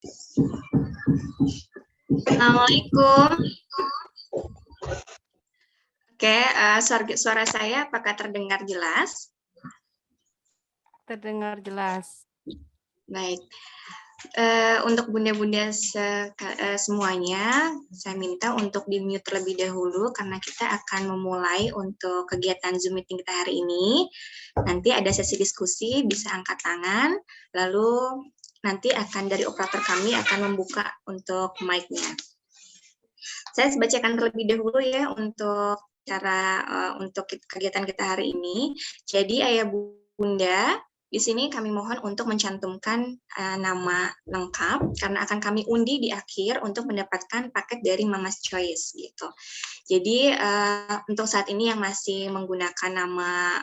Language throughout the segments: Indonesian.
Assalamualaikum. Oke, suara saya apakah terdengar jelas? Terdengar jelas. Baik. Untuk bunda-bunda semuanya, saya minta untuk di-mute terlebih dahulu karena kita akan memulai untuk kegiatan Zoom meeting kita hari ini. Nanti ada sesi diskusi, bisa angkat tangan, lalu nanti akan dari operator kami akan membuka untuk mic-nya. Saya bacakan terlebih dahulu ya untuk untuk kegiatan kita hari ini. Jadi ayah bunda, di sini kami mohon untuk mencantumkan nama lengkap karena akan kami undi di akhir untuk mendapatkan paket dari Mama's Choice gitu. Jadi untuk saat ini yang masih menggunakan nama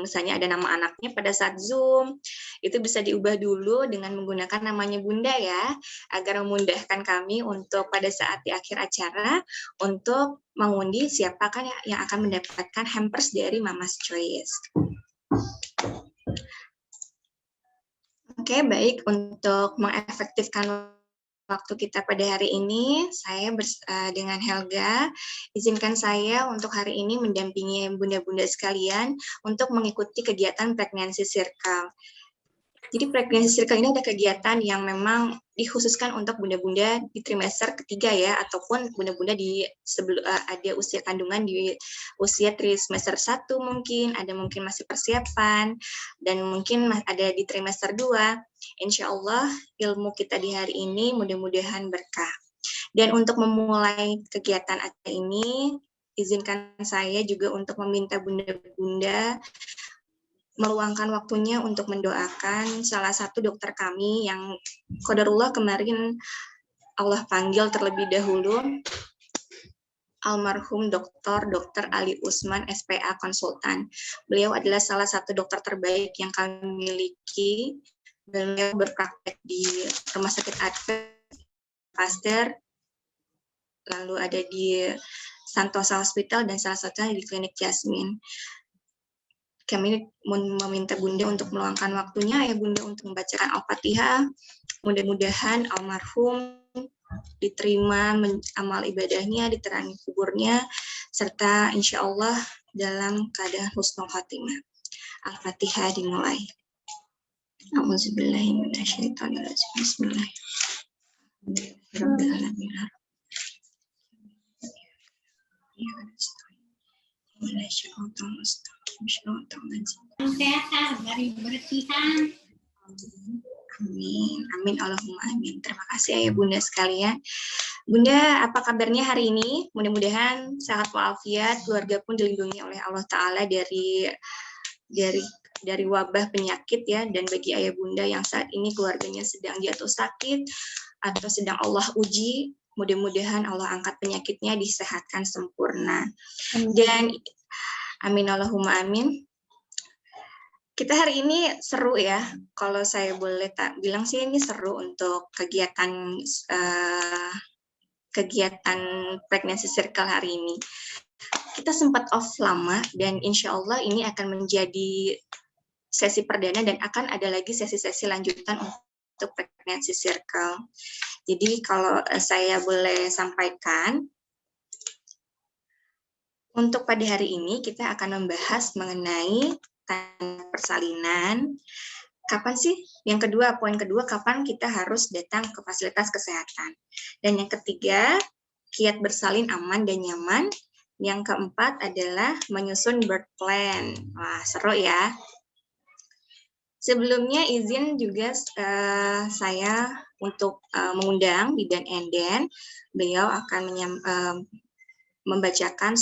misalnya ada nama anaknya pada saat Zoom, itu bisa diubah dulu dengan menggunakan namanya Bunda ya, agar memudahkan kami untuk pada saat di akhir acara untuk mengundi siapakah yang akan mendapatkan hampers dari Mama's Choice. Oke, baik. Untuk mengefektifkan waktu kita pada hari ini, saya dengan Helga, izinkan saya untuk hari ini mendampingi bunda-bunda sekalian untuk mengikuti kegiatan Pregnancy Circle. Jadi Pregnancy Circle ini ada kegiatan yang memang dikhususkan untuk bunda-bunda di trimester ketiga ya, ataupun bunda-bunda di sebelum ada usia kandungan di usia trimester 1 mungkin, ada mungkin masih persiapan, dan mungkin ada di trimester 2. Insya Allah ilmu kita di hari ini mudah-mudahan berkah. Dan untuk memulai kegiatan acara ini, izinkan saya juga untuk meminta bunda-bunda meluangkan waktunya untuk mendoakan salah satu dokter kami yang qadarullah kemarin Allah panggil terlebih dahulu, almarhum Dr. Ali Usman, SPA Konsultan. Beliau adalah salah satu dokter terbaik yang kami miliki. Beliau berpraktek di Rumah Sakit Pasteur, lalu ada di Santosa Hospital, dan salah satunya di Klinik Jasmine. Kami meminta Bunda untuk meluangkan waktunya ya Bunda untuk membacakan Al-Fatihah. Mudah-mudahan almarhum diterima amal ibadahnya, diterangi kuburnya, serta insya Allah dalam keadaan husnul khotimah. Al-Fatihah dimulai. A'udzubillahiminasyaitonirrajim. Bismillahirrahmanirrahim. Amin, amin, Allahumma amin. Terima kasih ya Bunda sekalian. Bunda, apa kabarnya hari ini? Mudah-mudahan sehat walafiat, keluarga pun dilindungi oleh Allah Ta'ala dari wabah penyakit ya, dan bagi ayah bunda yang saat ini keluarganya sedang jatuh sakit atau sedang Allah uji, mudah-mudahan Allah angkat penyakitnya, disehatkan sempurna. Dan amin Allahumma amin. Kita hari ini seru ya, kalau saya boleh bilang sih ini seru untuk kegiatan Pregnancy Circle hari ini. Kita sempat off lama dan insya Allah ini akan menjadi sesi perdana dan akan ada lagi sesi-sesi lanjutan untuk Pregnancy Circle. Jadi kalau saya boleh sampaikan, untuk pada hari ini kita akan membahas mengenai tanda persalinan. Kapan sih? Yang kedua, poin kedua, kapan kita harus datang ke fasilitas kesehatan. Dan yang ketiga, kiat bersalin aman dan nyaman. Yang keempat adalah menyusun birth plan. Wah, seru ya. Sebelumnya izin juga saya untuk mengundang Bidan Enden. Beliau akan membacakan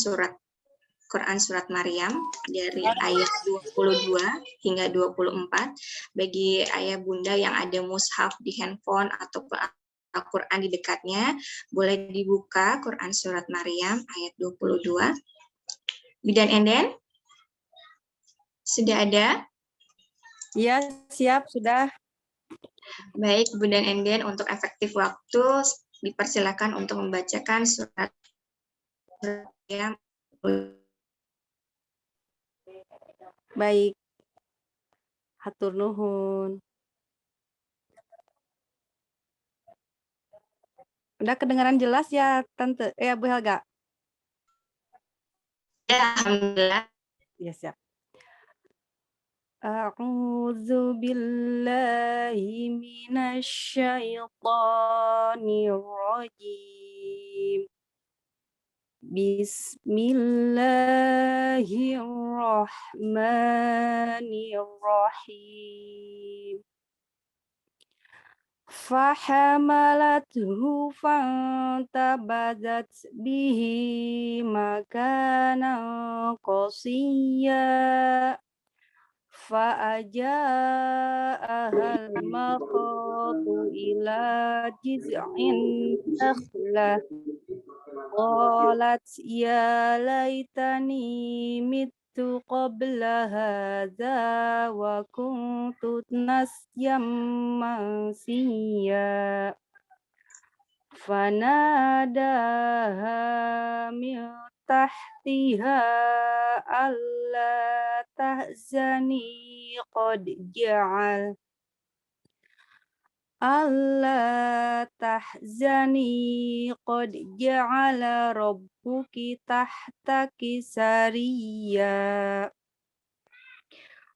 Quran Surat Maryam dari ayat 22 hingga 24. Bagi ayah bunda yang ada mushaf di handphone atau Al-Quran di dekatnya, boleh dibuka Quran Surat Maryam ayat 22. Bidan Enden? Sudah ada? Iya, siap, sudah. Baik, Bidan Enden, untuk efektif waktu, dipersilakan untuk membacakan surat yang Baik. Hatur nuhun. Udah kedengaran jelas ya, Tante? Bu Helga? Ya, alhamdulillah. Ya, siap. A'udzu billahi minasyaitonir rajim. Bismillahirrahmanirrahim. Fahamalathu fantabazat bihi makanan qasiyya fa'aja'ahal makhatu ila jiz'in nakhlah qalat ya laitani mittu qabla hadza wa kuntu nasyam mansiya fanadaha min tahtiha alla tahzani qad ja'al alla tahzani qad ja'ala rabbuki tahtaki sariyya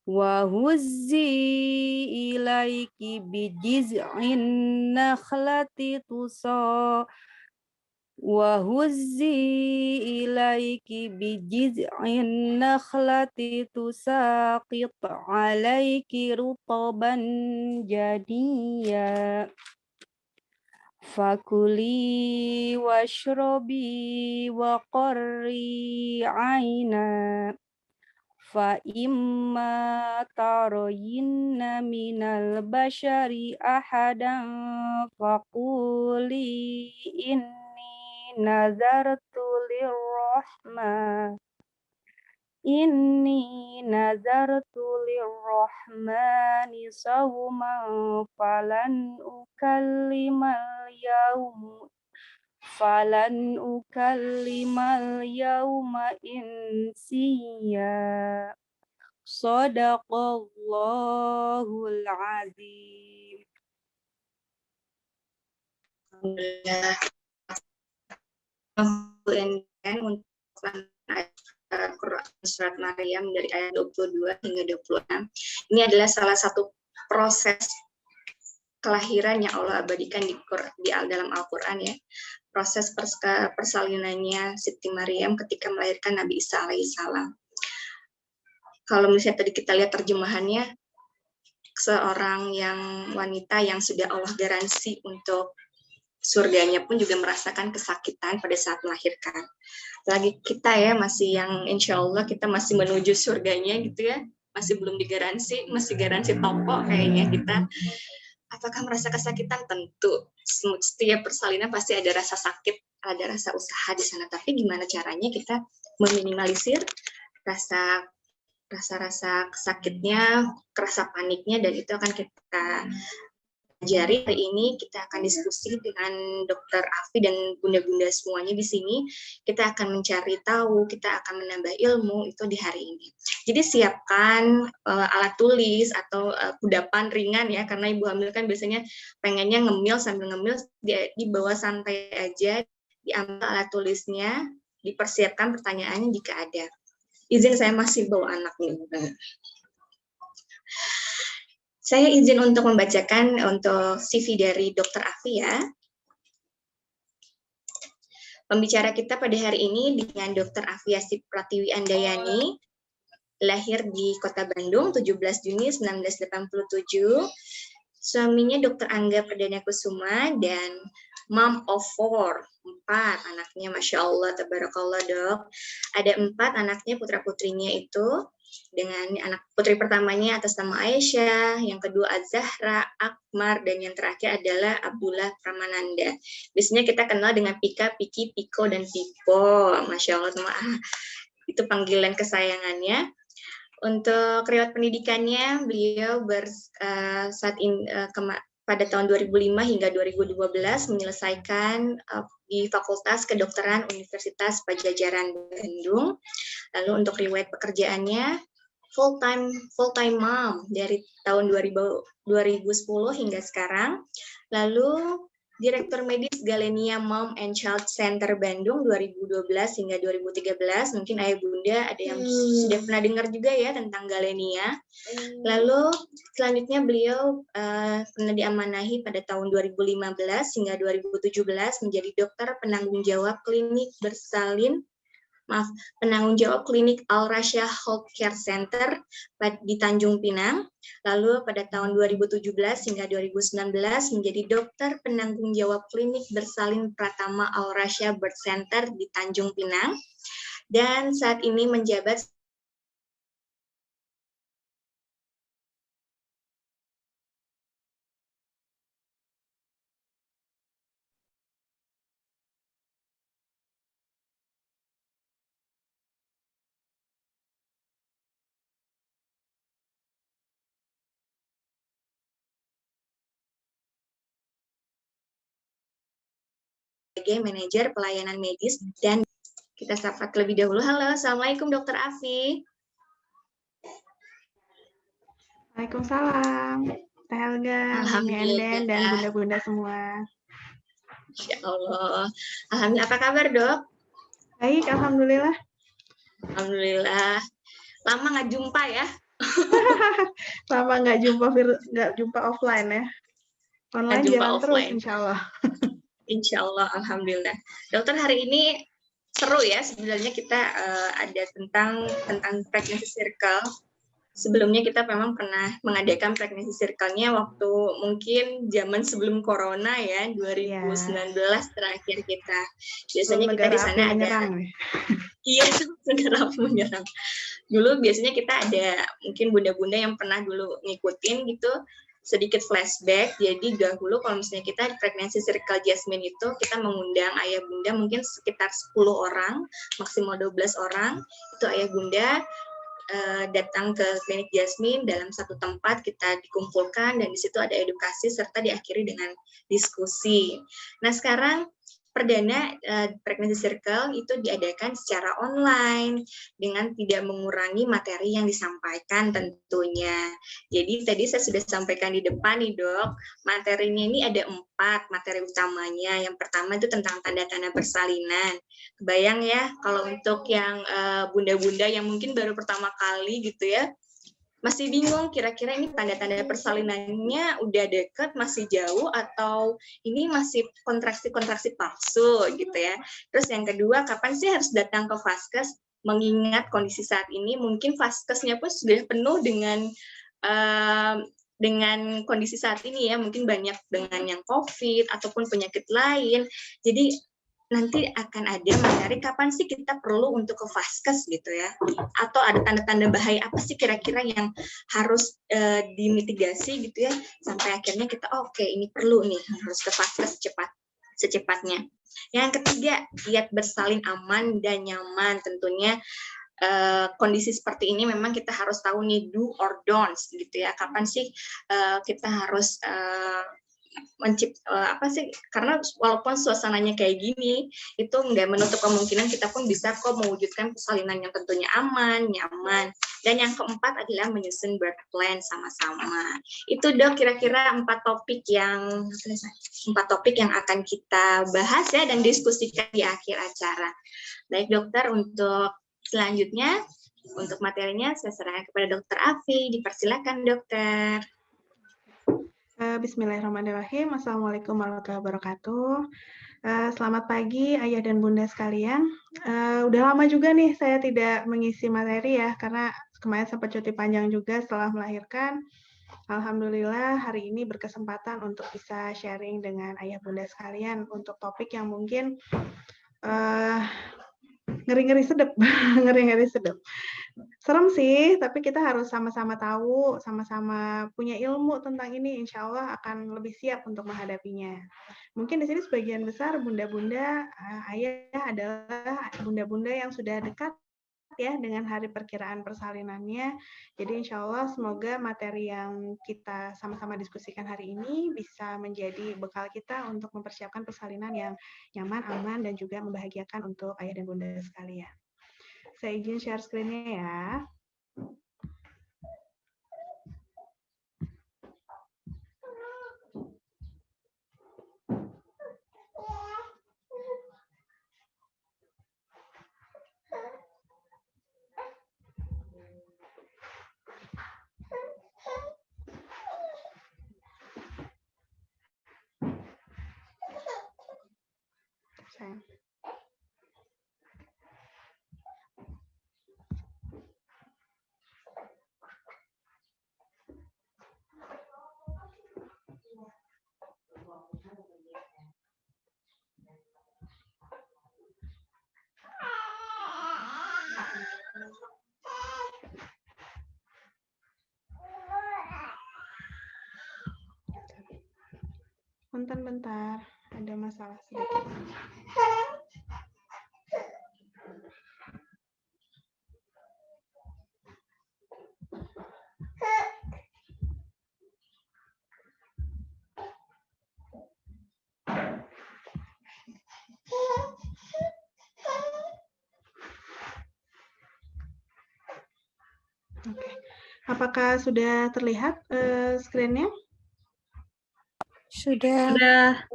wa huzzi ilaiki bijiz'in nakhlati وهزي إليك بجذع النخلة تساقط عليك رطبا جنيا فكلي واشربي وقري عينا فإما ترين من البشر أحدا فقولي نذرت للرحمن صوما فلن أكلم اليوم إنسيا صدق الله العظيم. Alhamdulillah. Untuk Quran Surat Maryam dari ayat 22 hingga 26. Ini adalah salah satu proses kelahiran yang Allah abadikan di dalam Al-Quran ya. Proses persalinannya Siti Maryam ketika melahirkan Nabi Isa alaihissalam. Kalau misalnya tadi kita lihat terjemahannya, seorang yang wanita yang sudah Allah garansi untuk surganya pun juga merasakan kesakitan pada saat melahirkan. Lagi kita ya masih yang insya Allah kita masih menuju surganya gitu ya, masih belum digaransi, masih garansi topo kayaknya kita. Apakah merasa kesakitan? Tentu. Setiap persalinan pasti ada rasa sakit, ada rasa usaha di sana. Tapi gimana caranya kita meminimalisir rasa sakitnya, rasa paniknya, dan itu akan kita pelajari. Hari ini kita akan diskusi dengan Dr. Afi dan bunda-bunda semuanya di sini. Kita akan mencari tahu, kita akan menambah ilmu itu di hari ini. Jadi siapkan alat tulis atau kudapan ringan ya, karena ibu hamil kan biasanya pengennya ngemil, sambil ngemil dibawa santai aja, diambil alat tulisnya, dipersiapkan pertanyaannya jika ada. Izin saya masih bawa anak nih. Saya izin untuk membacakan untuk CV dari Dr. Afi ya. Pembicara kita pada hari ini dengan Dr. Afiasi Pratiwi Andayani, lahir di Kota Bandung 17 Juni 1987. Suaminya Dr. Angga Perdana Kusuma dan mom of 4, 4 anaknya, Masya Allah, tabarakallah dok. Ada 4 anaknya, putra-putrinya itu. Dengan anak putri pertamanya atas nama Aisyah, yang kedua Az-Zahra, Akmar, dan yang terakhir adalah Abdullah Pramananda. Biasanya kita kenal dengan Pika, Piki, Piko, dan Pipo. Masya Allah, itu panggilan kesayangannya. Untuk riwayat pendidikannya, beliau pada tahun 2005 hingga 2012 menyelesaikan di Fakultas Kedokteran Universitas Padjadjaran Bandung. Lalu untuk riwayat pekerjaannya, full time mom dari tahun 2010 hingga sekarang. Lalu Direktur Medis Galenia Mom and Child Center Bandung 2012 hingga 2013. Mungkin ayah bunda ada yang sudah pernah dengar juga ya tentang Galenia. Lalu selanjutnya beliau pernah diamanahi pada tahun 2015 hingga 2017 menjadi dokter penanggung jawab klinik Al Rasya Healthcare Center di Tanjung Pinang. Lalu pada tahun 2017 hingga 2019 menjadi dokter penanggung jawab klinik bersalin Pratama Al Rasya Birth Center di Tanjung Pinang. Dan saat ini menjabat sebagai manajer pelayanan medis. Dan kita sapa terlebih dahulu. Halo, Assalamualaikum Dr. Afi. Waalaikumsalam, Teh Helga, Mami Enden, dan bunda-bunda semua. Insya Allah. Alhamdulillah, apa kabar dok? Baik, Alhamdulillah. Alhamdulillah. Lama nggak jumpa ya? Lama nggak jumpa offline ya. Online jalan terus, insya Allah. Insya Allah, Alhamdulillah. Dokter, hari ini seru ya sebenarnya kita ada tentang pregnancy circle. Sebelumnya kita memang pernah mengadakan pregnancy circle-nya waktu mungkin zaman sebelum corona ya, 2019 terakhir kita. Biasanya kita di sana ada. Iya, negara api menyerang. Dulu biasanya kita ada mungkin bunda-bunda yang pernah dulu ngikutin gitu, sedikit flashback. Jadi dahulu kalau misalnya kita pregnancy circle Jasmine itu kita mengundang ayah bunda mungkin sekitar 10 orang, maksimal 12 orang. Itu ayah bunda datang ke klinik Jasmine dalam satu tempat, kita dikumpulkan dan di situ ada edukasi serta diakhiri dengan diskusi. Nah, sekarang perdana pregnancy circle itu diadakan secara online dengan tidak mengurangi materi yang disampaikan tentunya. Jadi tadi saya sudah sampaikan di depan nih dok, materinya ini ada 4 materi utamanya. Yang pertama itu tentang tanda-tanda persalinan. Kebayang ya kalau untuk yang bunda-bunda yang mungkin baru pertama kali gitu ya, masih bingung kira-kira ini tanda-tanda persalinannya udah deket, masih jauh, atau ini masih kontraksi-kontraksi palsu gitu ya. Terus yang kedua, kapan sih harus datang ke vaskes? Mengingat kondisi saat ini mungkin vaskesnya pun sudah penuh dengan kondisi saat ini ya, mungkin banyak dengan yang COVID ataupun penyakit lain. Jadi nanti akan ada materi kapan sih kita perlu untuk ke vaskes gitu ya, atau ada tanda-tanda bahaya apa sih kira-kira yang harus dimitigasi gitu ya, sampai akhirnya kita oke, ini perlu nih harus ke vaskes secepatnya. Yang ketiga, diet bersalin aman dan nyaman. Tentunya kondisi seperti ini memang kita harus tahu nih do or don'ts gitu ya, kapan sih kita harus karena walaupun suasananya kayak gini, itu nggak menutup kemungkinan kita pun bisa kok mewujudkan persalinan yang tentunya aman, nyaman. Dan yang keempat adalah menyusun birth plan sama-sama. Itu dok kira-kira 4 topik yang akan kita bahas ya dan diskusikan di akhir acara. Baik dokter, untuk selanjutnya, untuk materinya saya serahkan kepada Dokter Afi. Dipersilakan dokter. Bismillahirrahmanirrahim. Assalamualaikum warahmatullahi wabarakatuh. Selamat pagi ayah dan bunda sekalian. Udah lama juga nih saya tidak mengisi materi ya, karena kemarin sempat cuti panjang juga setelah melahirkan. Alhamdulillah hari ini berkesempatan untuk bisa sharing dengan ayah bunda sekalian untuk topik yang mungkin ngeri-ngeri sedep, ngeri-ngeri sedep. Serem sih, tapi kita harus sama-sama tahu, sama-sama punya ilmu tentang ini, insya Allah akan lebih siap untuk menghadapinya. Mungkin di sini sebagian besar bunda-bunda, ayah adalah bunda-bunda yang sudah dekat ya dengan hari perkiraan persalinannya. Jadi insya Allah semoga materi yang kita sama-sama diskusikan hari ini bisa menjadi bekal kita untuk mempersiapkan persalinan yang nyaman, aman, dan juga membahagiakan untuk ayah dan bunda sekalian. Saya izin share screen-nya ya. sayang. Bentar, ada masalah sedikit. Oke, apakah sudah terlihat screen-nya? Sudah. Ya.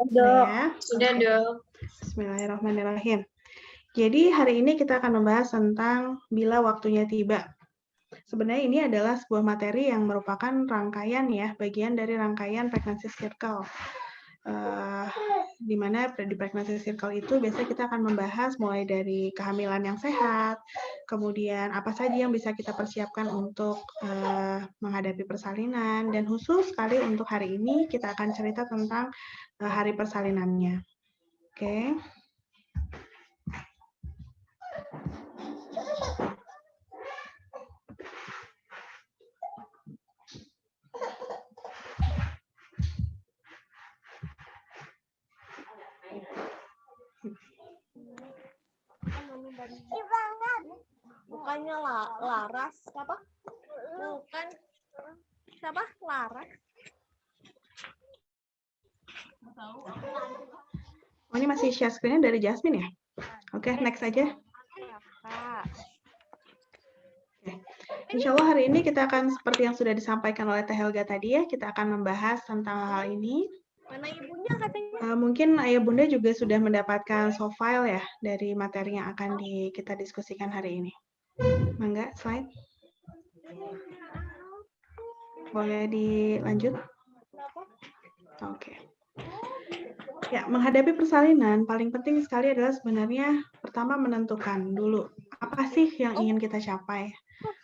Sudah, Oke. Dok. Bismillahirrahmanirrahim. Jadi hari ini kita akan membahas tentang bila waktunya tiba. Sebenarnya ini adalah sebuah materi yang merupakan rangkaian ya, bagian dari rangkaian pregnancy circle. Di mana di pregnancy circle itu biasanya kita akan membahas mulai dari kehamilan yang sehat, kemudian apa saja yang bisa kita persiapkan untuk menghadapi persalinan, dan khusus sekali untuk hari ini kita akan cerita tentang hari persalinannya. Oke. Bukannya Laras apa? Bukan siapa? Laras. Oh, ini masih share screen-nya dari Jasmine ya? Oke, next aja. Insya Allah hari ini kita akan seperti yang sudah disampaikan oleh Teh Helga tadi ya, kita akan membahas tentang hal ini. Mana ibunya katanya? Mungkin Ayah Bunda juga sudah mendapatkan soft file ya dari materi yang akan kita diskusikan hari ini. Mangga, slide. Boleh dilanjut? Oke. Ya, menghadapi persalinan paling penting sekali adalah sebenarnya pertama menentukan dulu apa sih yang ingin kita capai.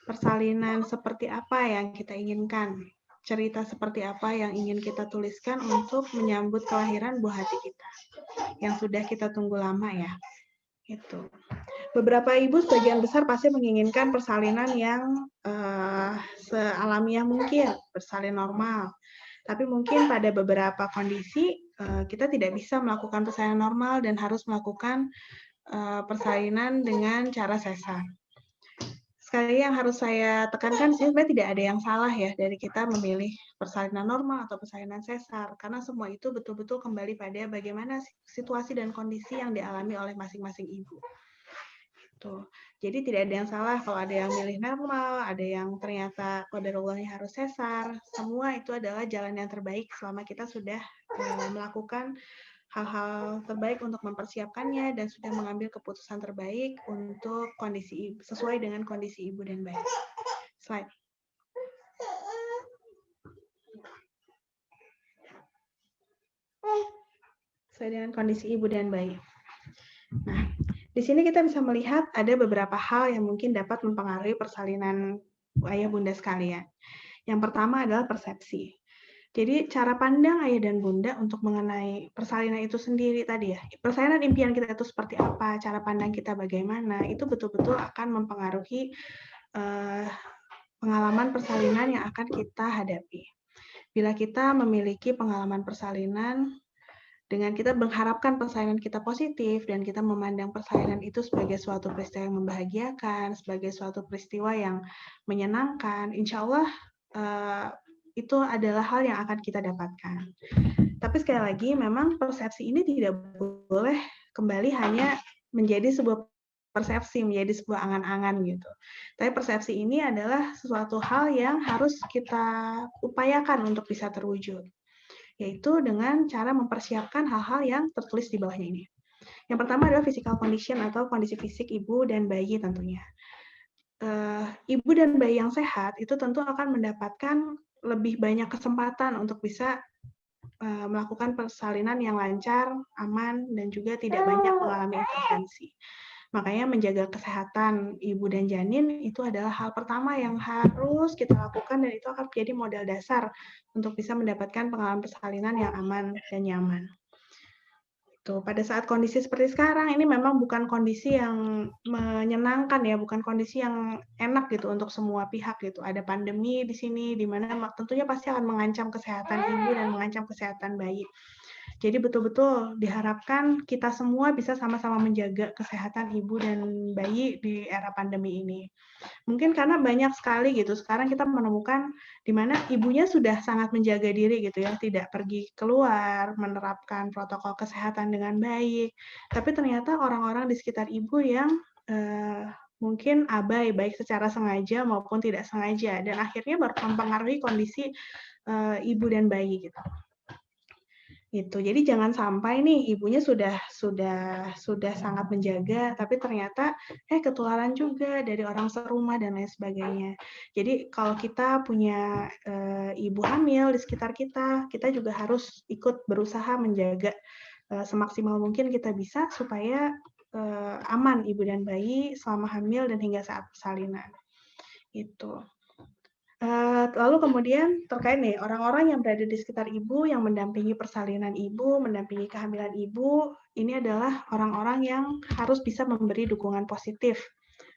Persalinan seperti apa yang kita inginkan. Cerita seperti apa yang ingin kita tuliskan untuk menyambut kelahiran buah hati kita yang sudah kita tunggu lama ya. Itu. Beberapa ibu sebagian besar pasti menginginkan persalinan yang sealamiah mungkin, bersalin normal. Tapi mungkin pada beberapa kondisi kita tidak bisa melakukan persalinan normal dan harus melakukan persalinan dengan cara sesar. Sekali yang harus saya tekankan sih sebenarnya tidak ada yang salah ya dari kita memilih persalinan normal atau persalinan sesar karena semua itu betul-betul kembali pada bagaimana situasi dan kondisi yang dialami oleh masing-masing ibu. Tuh. Jadi tidak ada yang salah kalau ada yang milih normal, ada yang ternyata qadarullahnya harus sesar. Semua itu adalah jalan yang terbaik selama kita sudah melakukan hal-hal terbaik untuk mempersiapkannya dan sudah mengambil keputusan terbaik untuk kondisi sesuai dengan kondisi ibu dan bayi. Slide. Sesuai dengan kondisi ibu dan bayi. Nah, di sini kita bisa melihat ada beberapa hal yang mungkin dapat mempengaruhi persalinan ayah bunda sekalian. Yang pertama adalah persepsi. Jadi cara pandang ayah dan bunda untuk mengenai persalinan itu sendiri tadi ya, persalinan impian kita itu seperti apa, cara pandang kita bagaimana, itu betul-betul akan mempengaruhi pengalaman persalinan yang akan kita hadapi. Bila kita memiliki pengalaman persalinan, dengan kita mengharapkan persalinan kita positif dan kita memandang persalinan itu sebagai suatu peristiwa yang membahagiakan, sebagai suatu peristiwa yang menyenangkan, insya Allah itu adalah hal yang akan kita dapatkan. Tapi sekali lagi, memang persepsi ini tidak boleh kembali hanya menjadi sebuah persepsi, menjadi sebuah angan-angan gitu. Tapi persepsi ini adalah sesuatu hal yang harus kita upayakan untuk bisa terwujud, yaitu dengan cara mempersiapkan hal-hal yang tertulis di bawahnya ini. Yang pertama adalah physical condition atau kondisi fisik ibu dan bayi tentunya. Ibu dan bayi yang sehat itu tentu akan mendapatkan lebih banyak kesempatan untuk bisa melakukan persalinan yang lancar, aman, dan juga tidak banyak mengalami intervensi. Makanya menjaga kesehatan ibu dan janin itu adalah hal pertama yang harus kita lakukan, dan itu akan menjadi modal dasar untuk bisa mendapatkan pengalaman persalinan yang aman dan nyaman. Tuh, pada saat kondisi seperti sekarang ini memang bukan kondisi yang menyenangkan ya, bukan kondisi yang enak gitu untuk semua pihak gitu. Ada pandemi di sini di mana tentunya pasti akan mengancam kesehatan ibu dan mengancam kesehatan bayi. Jadi betul-betul diharapkan kita semua bisa sama-sama menjaga kesehatan ibu dan bayi di era pandemi ini. Mungkin karena banyak sekali gitu, sekarang kita menemukan di mana ibunya sudah sangat menjaga diri gitu ya, tidak pergi keluar, menerapkan protokol kesehatan dengan baik. Tapi ternyata orang-orang di sekitar ibu yang mungkin abai, baik secara sengaja maupun tidak sengaja, dan akhirnya mempengaruhi kondisi ibu dan bayi gitu. Gitu. Jadi jangan sampai nih ibunya sudah sangat menjaga, tapi ternyata ketularan juga dari orang serumah dan lain sebagainya. Jadi kalau kita punya ibu hamil di sekitar kita, kita juga harus ikut berusaha menjaga semaksimal mungkin kita bisa supaya aman ibu dan bayi selama hamil dan hingga saat persalinan. Itu. Lalu kemudian terkait nih orang-orang yang berada di sekitar ibu, yang mendampingi persalinan ibu, mendampingi kehamilan ibu, ini adalah orang-orang yang harus bisa memberi dukungan positif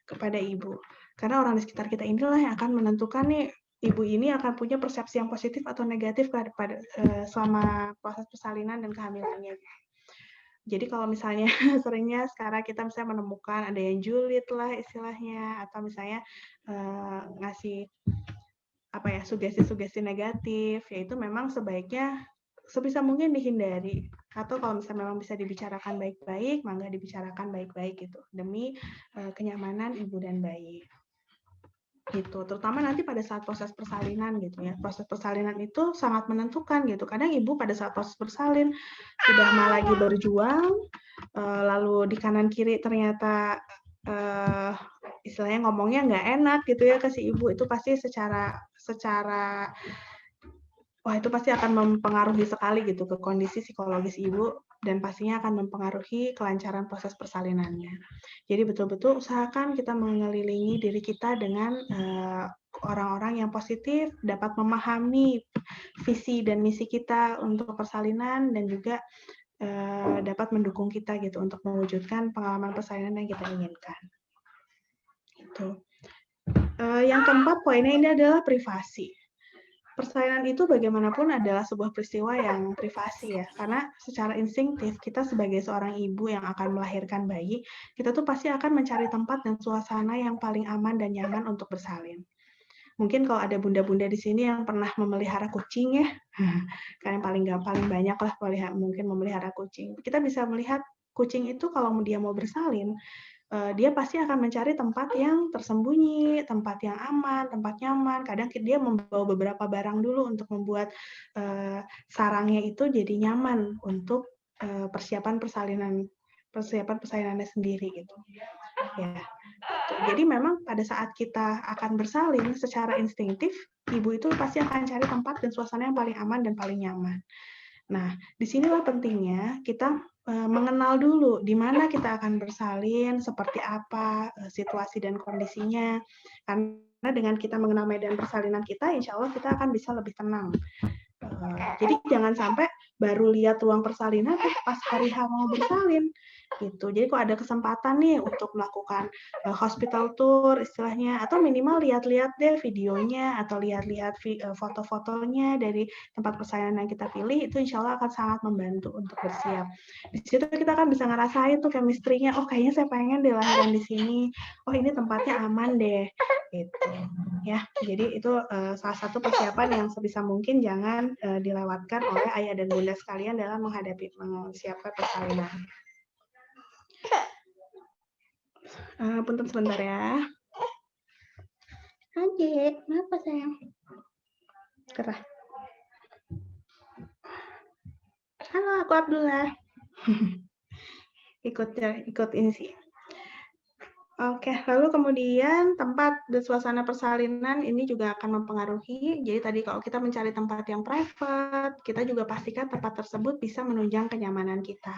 kepada ibu. Karena orang di sekitar kita inilah yang akan menentukan nih ibu ini akan punya persepsi yang positif atau negatif pada selama proses persalinan dan kehamilannya. Jadi kalau misalnya seringnya sekarang kita misalnya menemukan ada yang julid lah istilahnya, atau misalnya ngasih sugesti-sugesti negatif, yaitu memang sebaiknya sebisa mungkin dihindari. Atau kalau misalnya memang bisa dibicarakan baik-baik, mangga dibicarakan baik-baik gitu, demi kenyamanan ibu dan bayi. Gitu, terutama nanti pada saat proses persalinan gitu ya. Proses persalinan itu sangat menentukan gitu. Kadang ibu pada saat proses bersalin sudah lagi berjuang, lalu di kanan kiri ternyata istilahnya ngomongnya nggak enak gitu ya ke si ibu, itu pasti secara wah itu pasti akan mempengaruhi sekali gitu ke kondisi psikologis ibu, dan pastinya akan mempengaruhi kelancaran proses persalinannya. Jadi betul-betul usahakan kita mengelilingi diri kita dengan orang-orang yang positif, dapat memahami visi dan misi kita untuk persalinan, dan juga dapat mendukung kita gitu untuk mewujudkan pengalaman persalinan yang kita inginkan. Itu. Yang keempat poinnya ini adalah privasi. Persalinan itu bagaimanapun adalah sebuah peristiwa yang privasi ya, karena secara instinktif kita sebagai seorang ibu yang akan melahirkan bayi, kita tuh pasti akan mencari tempat dan suasana yang paling aman dan nyaman untuk bersalin. Mungkin kalau ada bunda-bunda di sini yang pernah memelihara kucing ya, kan yang paling banyak lah mungkin memelihara kucing. Kita bisa melihat kucing itu kalau dia mau bersalin, dia pasti akan mencari tempat yang tersembunyi, tempat yang aman, tempat nyaman. Kadang dia membawa beberapa barang dulu untuk membuat sarangnya itu jadi nyaman untuk persiapan persalinannya sendiri gitu. Ya. Jadi memang pada saat kita akan bersalin secara instinktif, ibu itu pasti akan cari tempat dan suasana yang paling aman dan paling nyaman. Nah, disinilah pentingnya kita mengenal dulu di mana kita akan bersalin, seperti apa situasi dan kondisinya. Karena dengan kita mengenal medan persalinan kita, insya Allah kita akan bisa lebih tenang. Jadi jangan sampai baru lihat ruang persalinan pas hari H mau bersalin gitu. Jadi kalau ada kesempatan nih untuk melakukan hospital tour istilahnya, atau minimal lihat-lihat deh videonya atau lihat-lihat foto-fotonya dari tempat persalinan yang kita pilih, itu insya Allah akan sangat membantu untuk bersiap. Di situ kita kan bisa ngerasain tuh chemistry-nya, oh kayaknya saya pengen deh lahiran di sini, oh ini tempatnya aman deh gitu ya. Jadi itu salah satu persiapan yang sebisa mungkin jangan dilewatkan oleh ayah dan bunda sekalian dalam menyiapkan persalinan. Punten sebentar ya. Adik, kenapa sayang? Kerah. Halo, aku Abdullah. ikut ini sih. Oke, lalu kemudian tempat dan suasana persalinan ini juga akan mempengaruhi. Jadi tadi kalau kita mencari tempat yang private, kita juga pastikan tempat tersebut bisa menunjang kenyamanan kita.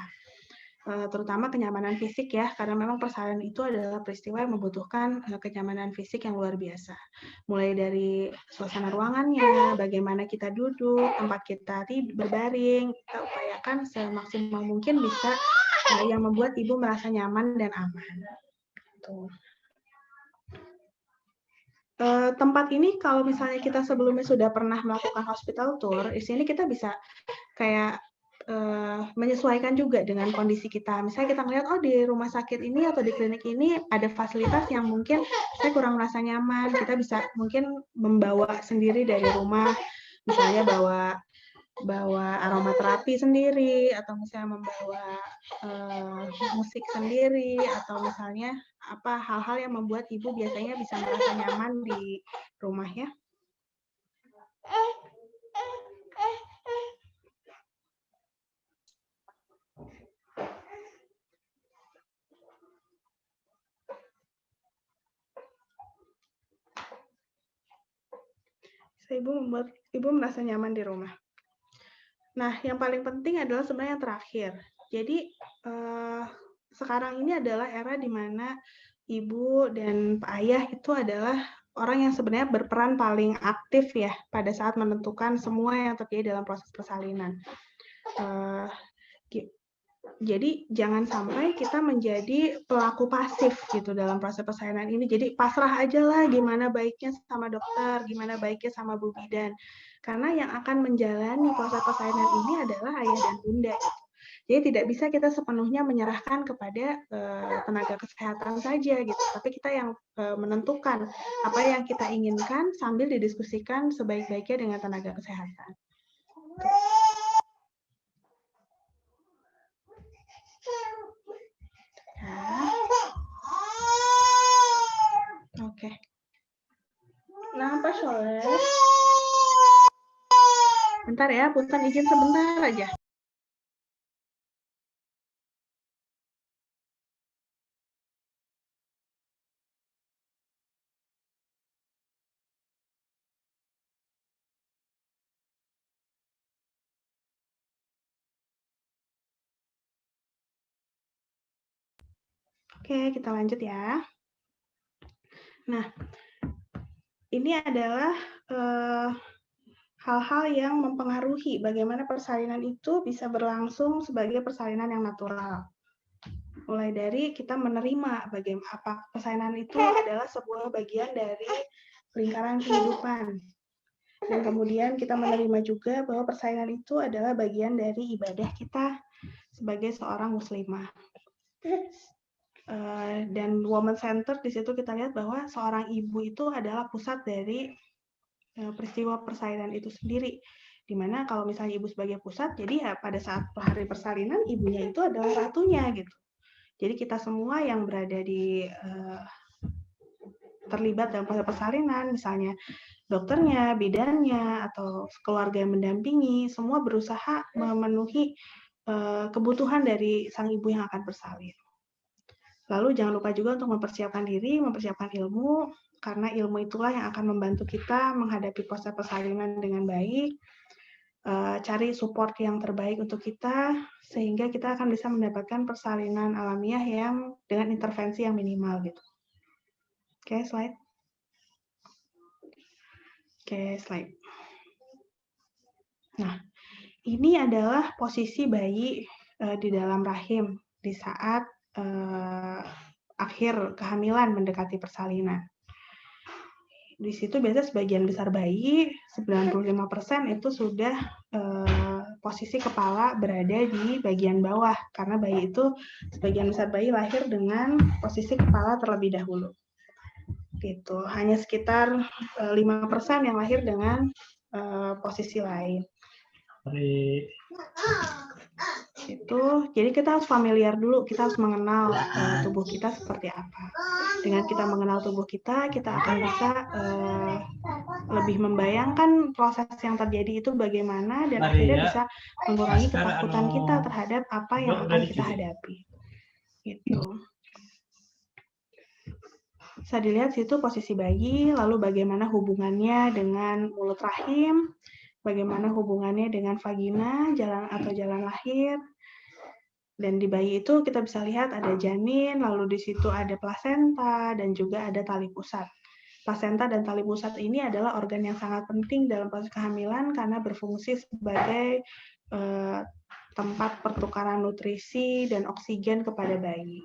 Terutama kenyamanan fisik ya, karena memang persalinan itu adalah peristiwa yang membutuhkan kenyamanan fisik yang luar biasa. Mulai dari suasana ruangannya, bagaimana kita duduk, tempat kita berbaring, kita upayakan semaksimal mungkin bisa yang membuat ibu merasa nyaman dan aman. Tempat ini kalau misalnya kita sebelumnya sudah pernah melakukan hospital tour, di sini kita bisa kayak menyesuaikan juga dengan kondisi kita. Misalnya kita ngeliat, oh di rumah sakit ini atau di klinik ini ada fasilitas yang mungkin saya kurang merasa nyaman, kita bisa mungkin membawa sendiri dari rumah, misalnya bawa aromaterapi sendiri, atau misalnya membawa musik sendiri, atau misalnya hal-hal yang membuat ibu biasanya bisa merasa nyaman di rumah ya. Ibu membuat ibu merasa nyaman di rumah. Nah, yang paling penting adalah sebenarnya yang terakhir. Jadi sekarang ini adalah era di mana ibu dan pak ayah itu adalah orang yang sebenarnya berperan paling aktif ya pada saat menentukan semua yang terjadi dalam proses persalinan. Jadi jangan sampai kita menjadi pelaku pasif gitu dalam proses persalinan ini. Jadi pasrah aja lah gimana baiknya sama dokter, gimana baiknya sama Bu Bidan. Karena yang akan menjalani proses persalinan ini adalah ayah dan bunda. Gitu. Jadi tidak bisa kita sepenuhnya menyerahkan kepada tenaga kesehatan saja gitu. Tapi kita yang menentukan apa yang kita inginkan sambil didiskusikan sebaik-baiknya dengan tenaga kesehatan. Oke. Nah, Pak Soleh. Bentar ya, punten izin sebentar aja. Oke, kita lanjut ya. Nah, ini adalah hal-hal yang mempengaruhi bagaimana persalinan itu bisa berlangsung sebagai persalinan yang natural. Mulai dari kita menerima bagaimana persalinan itu adalah sebuah bagian dari lingkaran kehidupan. Dan kemudian kita menerima juga bahwa persalinan itu adalah bagian dari ibadah kita sebagai seorang muslimah. Dan woman center di situ kita lihat bahwa seorang ibu itu adalah pusat dari peristiwa persalinan itu sendiri. Dimana kalau misalnya ibu sebagai pusat, jadi ya pada saat hari persalinan ibunya itu adalah ratunya gitu. Jadi kita semua yang berada di terlibat dalam proses persalinan, misalnya dokternya, bidannya, atau keluarga yang mendampingi, semua berusaha memenuhi kebutuhan dari sang ibu yang akan bersalin. Lalu jangan lupa juga untuk mempersiapkan diri, mempersiapkan ilmu, karena ilmu itulah yang akan membantu kita menghadapi proses persalinan dengan baik, cari support yang terbaik untuk kita, sehingga kita akan bisa mendapatkan persalinan alamiah yang dengan intervensi yang minimal gitu. Oke, slide. Oke, slide. Nah, ini adalah posisi bayi di dalam rahim di saat akhir kehamilan mendekati persalinan. Di situ biasanya sebagian besar bayi, 95% itu sudah posisi kepala berada di bagian bawah, karena bayi itu sebagian besar bayi lahir dengan posisi kepala terlebih dahulu. Gitu. Hanya sekitar 5% yang lahir dengan posisi lain. Itu jadi kita harus familiar dulu, kita harus mengenal tubuh kita seperti apa. Dengan kita mengenal tubuh kita akan bisa lebih membayangkan proses yang terjadi itu bagaimana, dan akhirnya bisa mengurangi ketakutan kita terhadap apa yang akan kita hadapi. Gitu. Bisa dilihat situ posisi bayi, lalu bagaimana hubungannya dengan mulut rahim, bagaimana hubungannya dengan vagina, jalan lahir. Dan di bayi itu kita bisa lihat ada janin, lalu di situ ada plasenta, dan juga ada tali pusat. Plasenta dan tali pusat ini adalah organ yang sangat penting dalam proses kehamilan karena berfungsi sebagai tempat pertukaran nutrisi dan oksigen kepada bayi.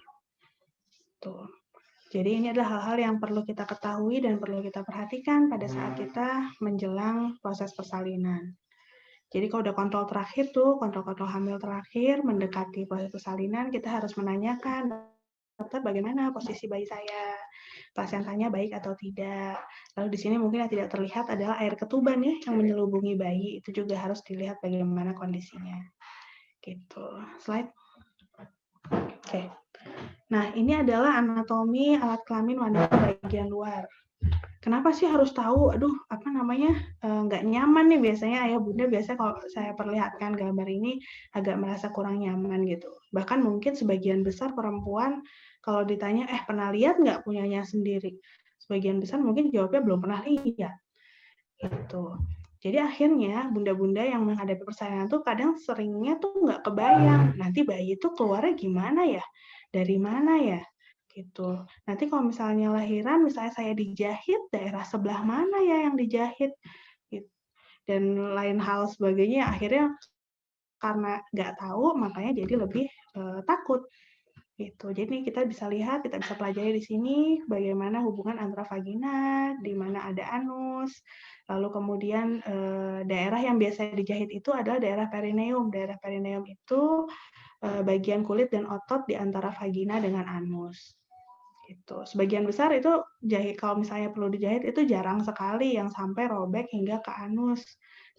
Tuh. Jadi ini adalah hal-hal yang perlu kita ketahui dan perlu kita perhatikan pada saat kita menjelang proses persalinan. Jadi kalau udah kontrol terakhir tuh, kontrol hamil terakhir, mendekati proses persalinan, kita harus menanyakan, dokter bagaimana posisi bayi saya, plasentanya baik atau tidak. Lalu di sini mungkin yang tidak terlihat adalah air ketuban ya, yang menyelubungi bayi, itu juga harus dilihat bagaimana kondisinya. Gitu. Slide. Oke. Nah, ini adalah anatomi alat kelamin wanita bagian luar. Kenapa sih harus tahu? Aduh, nggak nyaman nih biasanya ayah bunda biasanya kalau saya perlihatkan gambar ini agak merasa kurang nyaman gitu. Bahkan mungkin sebagian besar perempuan kalau ditanya, pernah lihat nggak punyanya sendiri? Sebagian besar mungkin jawabnya belum pernah lihat. Gitu. Jadi akhirnya bunda-bunda yang menghadapi persalinan tuh kadang seringnya tuh nggak kebayang. Nanti bayi itu keluarnya gimana ya? Dari mana ya? Gitu. Nanti kalau misalnya lahiran, misalnya saya dijahit, daerah sebelah mana ya yang dijahit? Gitu. Dan lain hal sebagainya, akhirnya karena nggak tahu, makanya jadi lebih takut. Gitu. Jadi kita bisa lihat, kita bisa pelajari di sini bagaimana hubungan antara vagina, di mana ada anus, lalu kemudian daerah yang biasa dijahit itu adalah daerah perineum. Daerah perineum itu bagian kulit dan otot di antara vagina dengan anus. Gitu. Sebagian besar itu jahit, kalau misalnya perlu dijahit itu jarang sekali yang sampai robek hingga ke anus.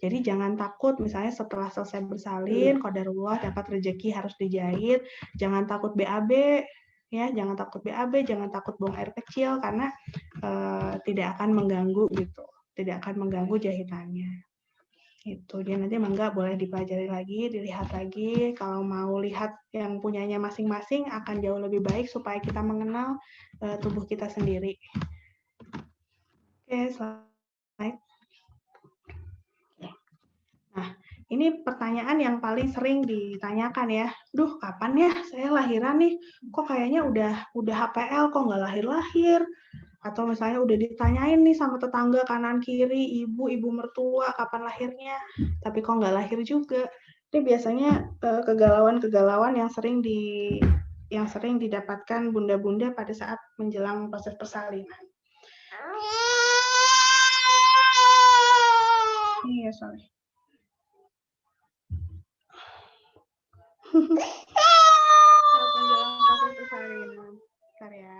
Jadi jangan takut misalnya setelah selesai bersalin, qadarullah dapat rezeki harus dijahit, jangan takut BAB ya, jangan takut BAB, jangan takut buang air kecil karena tidak akan mengganggu gitu, tidak akan mengganggu jahitannya. Itu dia, nanti mangga boleh dipelajari lagi, dilihat lagi. Kalau mau lihat yang punyanya masing-masing akan jauh lebih baik supaya kita mengenal tubuh kita sendiri. Oke, slide. Nah, ini pertanyaan yang paling sering ditanyakan ya. Duh, kapan ya saya lahiran nih? Kok kayaknya udah HPL, kok nggak lahir-lahir? Atau misalnya udah ditanyain nih sama tetangga kanan kiri, ibu mertua kapan lahirnya, tapi kok nggak lahir juga. Ini biasanya kegalauan-kegalauan yang sering didapatkan bunda-bunda pada saat menjelang proses persalinan. Iya, sorry. Saat menjelang proses persalinan. Bentar ya.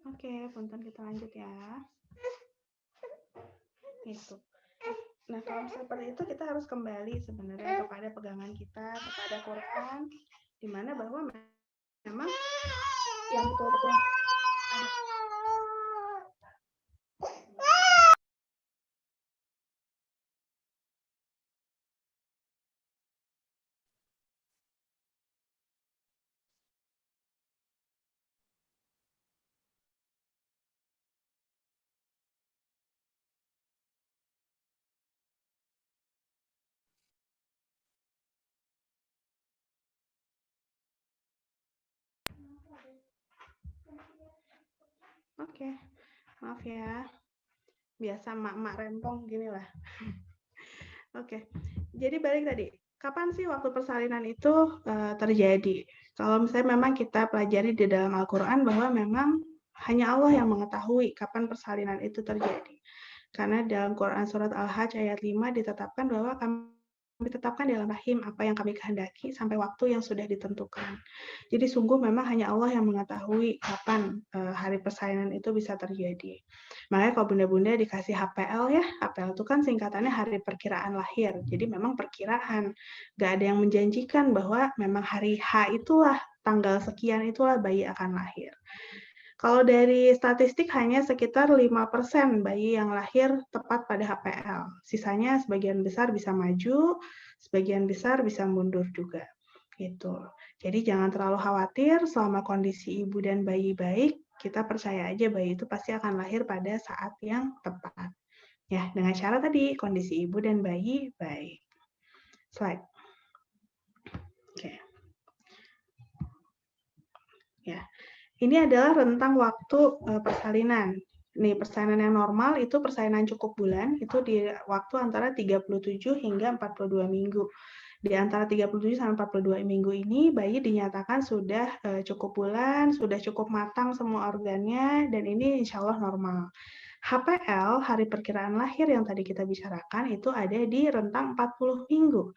Oke, punten kita lanjut ya. Itu. Nah, kalau seperti itu kita harus kembali sebenarnya kepada pegangan kita, kepada Quran, di mana bahwa memang yang betul-betul Oke, maaf ya. Biasa mak-mak rempong gini lah. Oke, jadi balik tadi. Kapan sih waktu persalinan itu terjadi? Kalau misalnya memang kita pelajari di dalam Al-Quran bahwa memang hanya Allah yang mengetahui kapan persalinan itu terjadi. Karena dalam Quran surat Al-Hajj ayat 5 ditetapkan bahwa kami tetapkan dalam rahim apa yang kami kehendaki sampai waktu yang sudah ditentukan. Jadi sungguh memang hanya Allah yang mengetahui kapan hari persalinan itu bisa terjadi. Makanya kalau bunda-bunda dikasih HPL ya, HPL itu kan singkatannya hari perkiraan lahir. Jadi memang perkiraan, nggak ada yang menjanjikan bahwa memang hari H itulah, tanggal sekian itulah bayi akan lahir. Kalau dari statistik hanya sekitar 5% bayi yang lahir tepat pada HPL. Sisanya sebagian besar bisa maju, sebagian besar bisa mundur juga. Gitu. Jadi jangan terlalu khawatir, selama kondisi ibu dan bayi baik, kita percaya aja bayi itu pasti akan lahir pada saat yang tepat. Ya, dengan cara tadi kondisi ibu dan bayi baik. Slide. Oke. Ya. Ini adalah rentang waktu persalinan. Nih, persalinan yang normal itu persalinan cukup bulan, itu di waktu antara 37 hingga 42 minggu. Di antara 37 sampai 42 minggu ini, bayi dinyatakan sudah cukup bulan, sudah cukup matang semua organnya, dan ini insya Allah normal. HPL, hari perkiraan lahir yang tadi kita bicarakan, itu ada di rentang 40 minggu.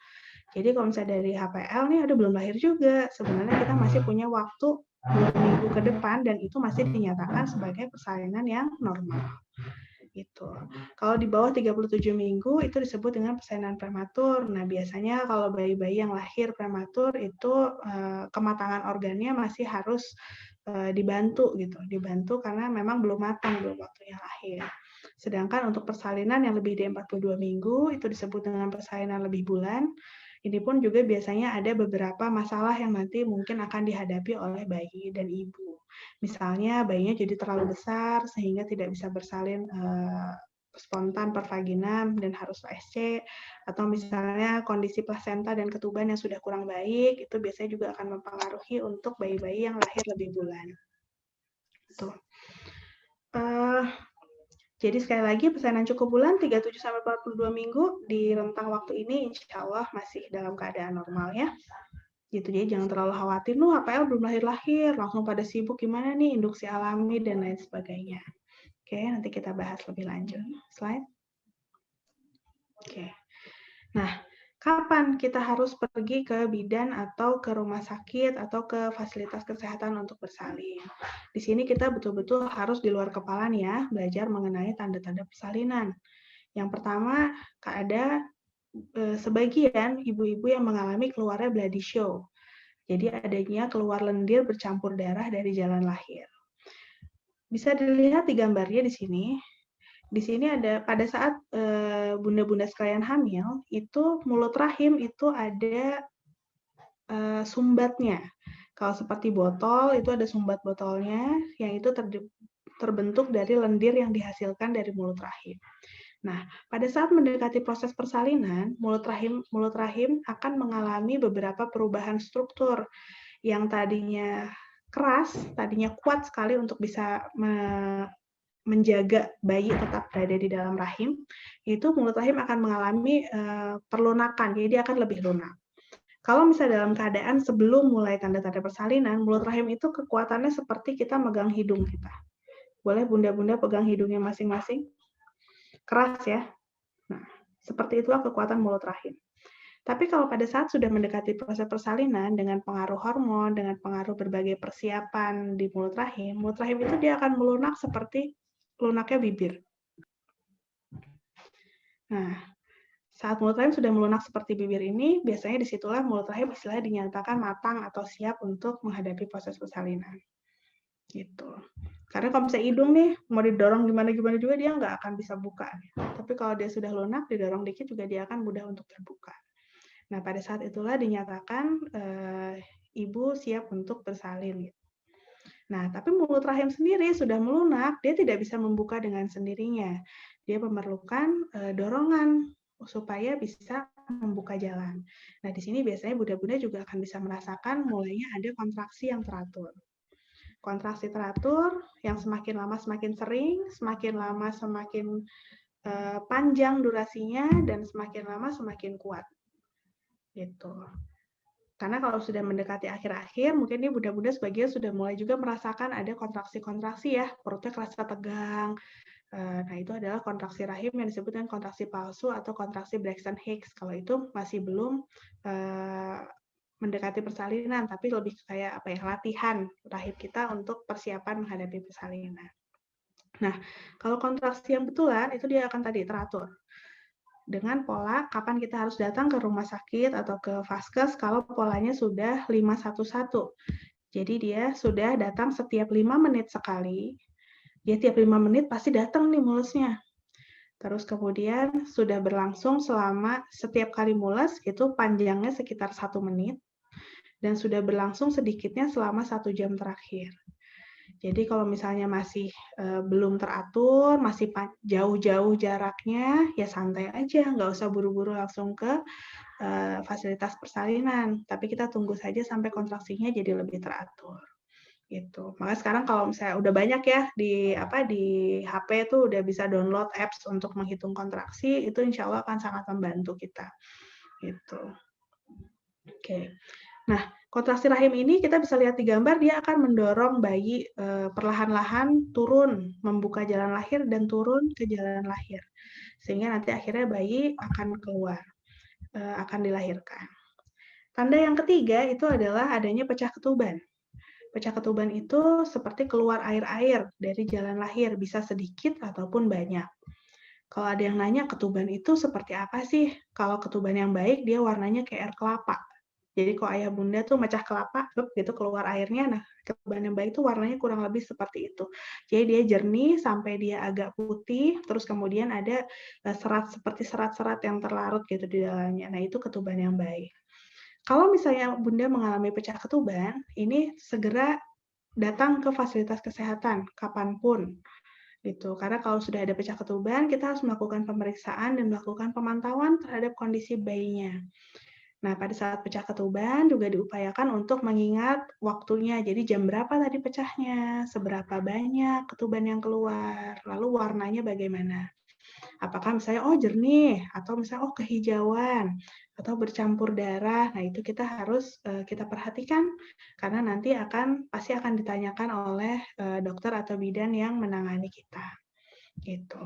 Jadi kalau misalnya dari HPL nih, belum lahir juga. Sebenarnya kita masih punya waktu 2 minggu ke depan dan itu masih dinyatakan sebagai persalinan yang normal. Gitu. Kalau di bawah 37 minggu itu disebut dengan persalinan prematur. Nah, biasanya kalau bayi-bayi yang lahir prematur itu kematangan organnya masih harus dibantu gitu. Dibantu karena memang belum matang, belum waktunya lahir. Sedangkan untuk persalinan yang lebih dari 42 minggu itu disebut dengan persalinan lebih bulan. Ini pun juga biasanya ada beberapa masalah yang nanti mungkin akan dihadapi oleh bayi dan ibu. Misalnya bayinya jadi terlalu besar sehingga tidak bisa bersalin spontan per vagina dan harus SC, atau misalnya kondisi plasenta dan ketuban yang sudah kurang baik, itu biasanya juga akan mempengaruhi untuk bayi-bayi yang lahir lebih bulan. Tuh. Jadi sekali lagi persalinan cukup bulan 37-42 minggu di rentang waktu ini insya Allah masih dalam keadaan normal ya. Gitu, jadi jangan terlalu khawatir, HPL belum lahir-lahir, langsung pada sibuk gimana nih induksi alami dan lain sebagainya. Oke, nanti kita bahas lebih lanjut. Slide. Oke. Nah, kapan kita harus pergi ke bidan atau ke rumah sakit atau ke fasilitas kesehatan untuk bersalin? Di sini kita betul-betul harus di luar kepala nih ya, belajar mengenai tanda-tanda persalinan. Yang pertama, ada sebagian ibu-ibu yang mengalami keluarnya bloody show. Jadi adanya keluar lendir bercampur darah dari jalan lahir. Bisa dilihat di gambarnya di sini. Di sini ada pada saat bunda-bunda sekalian hamil, itu mulut rahim itu ada sumbatnya. Kalau seperti botol, itu ada sumbat botolnya, yang itu terbentuk dari lendir yang dihasilkan dari mulut rahim. Nah, pada saat mendekati proses persalinan, mulut rahim akan mengalami beberapa perubahan struktur yang tadinya keras, tadinya kuat sekali untuk bisa menjaga bayi tetap berada di dalam rahim, itu mulut rahim akan mengalami perlunakan, jadi dia akan lebih lunak. Kalau misalnya dalam keadaan sebelum mulai tanda-tanda persalinan, mulut rahim itu kekuatannya seperti kita megang hidung kita. Boleh bunda-bunda pegang hidungnya masing-masing? Keras ya. Nah, seperti itulah kekuatan mulut rahim. Tapi kalau pada saat sudah mendekati proses persalinan dengan pengaruh hormon, dengan pengaruh berbagai persiapan di mulut rahim itu dia akan melunak seperti lunaknya bibir. Nah, saat mulut rahim sudah melunak seperti bibir ini, biasanya disitulah mulut rahim istilahnya dinyatakan matang atau siap untuk menghadapi proses persalinan. Gitu. Karena kalau misalnya hidung nih, mau didorong gimana-gimana juga dia nggak akan bisa buka. Tapi kalau dia sudah lunak, didorong dikit juga dia akan mudah untuk terbuka. Nah, pada saat itulah dinyatakan ibu siap untuk bersalin. Nah, tapi mulut rahim sendiri sudah melunak, dia tidak bisa membuka dengan sendirinya. Dia memerlukan dorongan supaya bisa membuka jalan. Nah, di sini biasanya bunda-bunda juga akan bisa merasakan mulainya ada kontraksi yang teratur. Kontraksi teratur yang semakin lama semakin sering, semakin lama semakin panjang durasinya, dan semakin lama semakin kuat. Gitu. Karena kalau sudah mendekati akhir-akhir, mungkin ini bunda-bunda sebagian sudah mulai juga merasakan ada kontraksi-kontraksi ya, perutnya kerasa tegang, Nah, itu adalah kontraksi rahim yang disebut dengan kontraksi palsu atau kontraksi Braxton Hicks. Kalau itu masih belum mendekati persalinan, tapi lebih kayak apa ya, latihan rahim kita untuk persiapan menghadapi persalinan. Nah, kalau kontraksi yang betulan itu dia akan tadi teratur dengan pola kapan kita harus datang ke rumah sakit atau ke vaskes kalau polanya sudah 511. Jadi dia sudah datang setiap 5 menit sekali. Dia tiap 5 menit pasti datang nih mulusnya. Terus kemudian sudah berlangsung selama setiap kali mules itu panjangnya sekitar 1 menit dan sudah berlangsung sedikitnya selama 1 jam terakhir. Jadi kalau misalnya masih belum teratur, masih jauh-jauh jaraknya, ya santai aja, nggak usah buru-buru langsung ke fasilitas persalinan. Tapi kita tunggu saja sampai kontraksinya jadi lebih teratur. Gitu. Maka sekarang kalau misalnya udah banyak ya di HP tuh udah bisa download apps untuk menghitung kontraksi, itu insya Allah akan sangat membantu kita. Gitu. Oke. Nah, kontraksi rahim ini kita bisa lihat di gambar, dia akan mendorong bayi perlahan-lahan turun, membuka jalan lahir dan turun ke jalan lahir. Sehingga nanti akhirnya bayi akan keluar, akan dilahirkan. Tanda yang ketiga itu adalah adanya pecah ketuban. Pecah ketuban itu seperti keluar air-air dari jalan lahir, bisa sedikit ataupun banyak. Kalau ada yang nanya ketuban itu seperti apa sih? Kalau ketuban yang baik, dia warnanya kayak air kelapa. Jadi kalau ayah bunda tuh mecah kelapa, gitu keluar airnya, nah ketuban yang baik itu warnanya kurang lebih seperti itu. Jadi dia jernih sampai dia agak putih, terus kemudian ada seperti serat-serat yang terlarut gitu di dalamnya. Nah itu ketuban yang baik. Kalau misalnya bunda mengalami pecah ketuban, ini segera datang ke fasilitas kesehatan kapanpun. Gitu. Karena kalau sudah ada pecah ketuban, kita harus melakukan pemeriksaan dan melakukan pemantauan terhadap kondisi bayinya. Nah, pada saat pecah ketuban juga diupayakan untuk mengingat waktunya. Jadi jam berapa tadi pecahnya, seberapa banyak ketuban yang keluar, lalu warnanya bagaimana. Apakah misalnya jernih, atau misalnya kehijauan, atau bercampur darah. Nah, itu kita harus kita perhatikan karena nanti pasti akan ditanyakan oleh dokter atau bidan yang menangani kita. Gitu.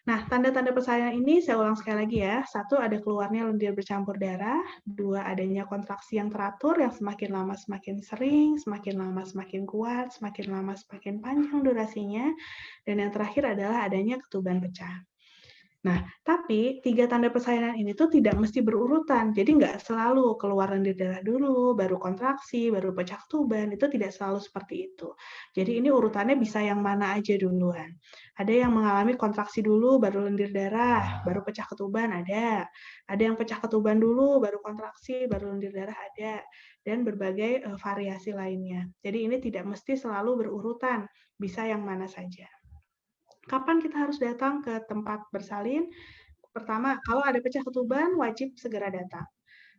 Nah, tanda-tanda persalinan ini saya ulang sekali lagi ya. 1, ada keluarnya lendir bercampur darah. 2, adanya kontraksi yang teratur yang semakin lama semakin sering, semakin lama semakin kuat, semakin lama semakin panjang durasinya. Dan yang terakhir adalah adanya ketuban pecah. Nah, tapi 3 tanda persalinan ini tuh tidak mesti berurutan. Jadi nggak selalu keluar lendir darah dulu, baru kontraksi, baru pecah ketuban. Itu tidak selalu seperti itu. Jadi ini urutannya bisa yang mana aja duluan. Ada yang mengalami kontraksi dulu, baru lendir darah, baru pecah ketuban, ada. Ada yang pecah ketuban dulu, baru kontraksi, baru lendir darah, ada. Dan berbagai variasi lainnya. Jadi ini tidak mesti selalu berurutan. Bisa yang mana saja. Kapan kita harus datang ke tempat bersalin? Pertama, kalau ada pecah ketuban, wajib segera datang.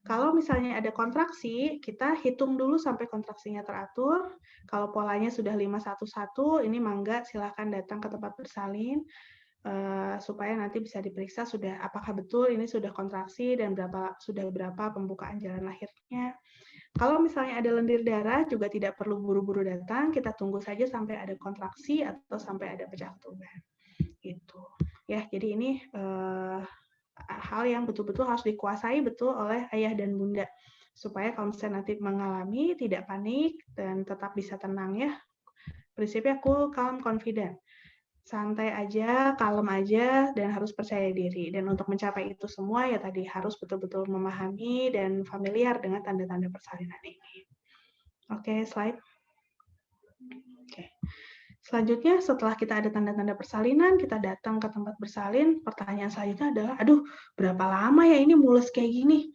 Kalau misalnya ada kontraksi, kita hitung dulu sampai kontraksinya teratur. Kalau polanya sudah 511, ini mangga silakan datang ke tempat bersalin supaya nanti bisa diperiksa apakah betul ini sudah kontraksi dan sudah berapa pembukaan jalan lahirnya. Kalau misalnya ada lendir darah, juga tidak perlu buru-buru datang, kita tunggu saja sampai ada kontraksi atau sampai ada pecah ketuban. Gitu. Ya, jadi ini hal yang betul-betul harus dikuasai betul oleh ayah dan bunda. Supaya kalau misalnya nanti mengalami, tidak panik, dan tetap bisa tenang ya. Prinsipnya cool, calm, confident. Santai aja, kalem aja, dan harus percaya diri. Dan untuk mencapai itu semua, ya tadi harus betul-betul memahami dan familiar dengan tanda-tanda persalinan ini. Oke, slide. Oke. Selanjutnya, setelah kita ada tanda-tanda persalinan, kita datang ke tempat bersalin, pertanyaan selanjutnya adalah, aduh, berapa lama ya ini mules kayak gini?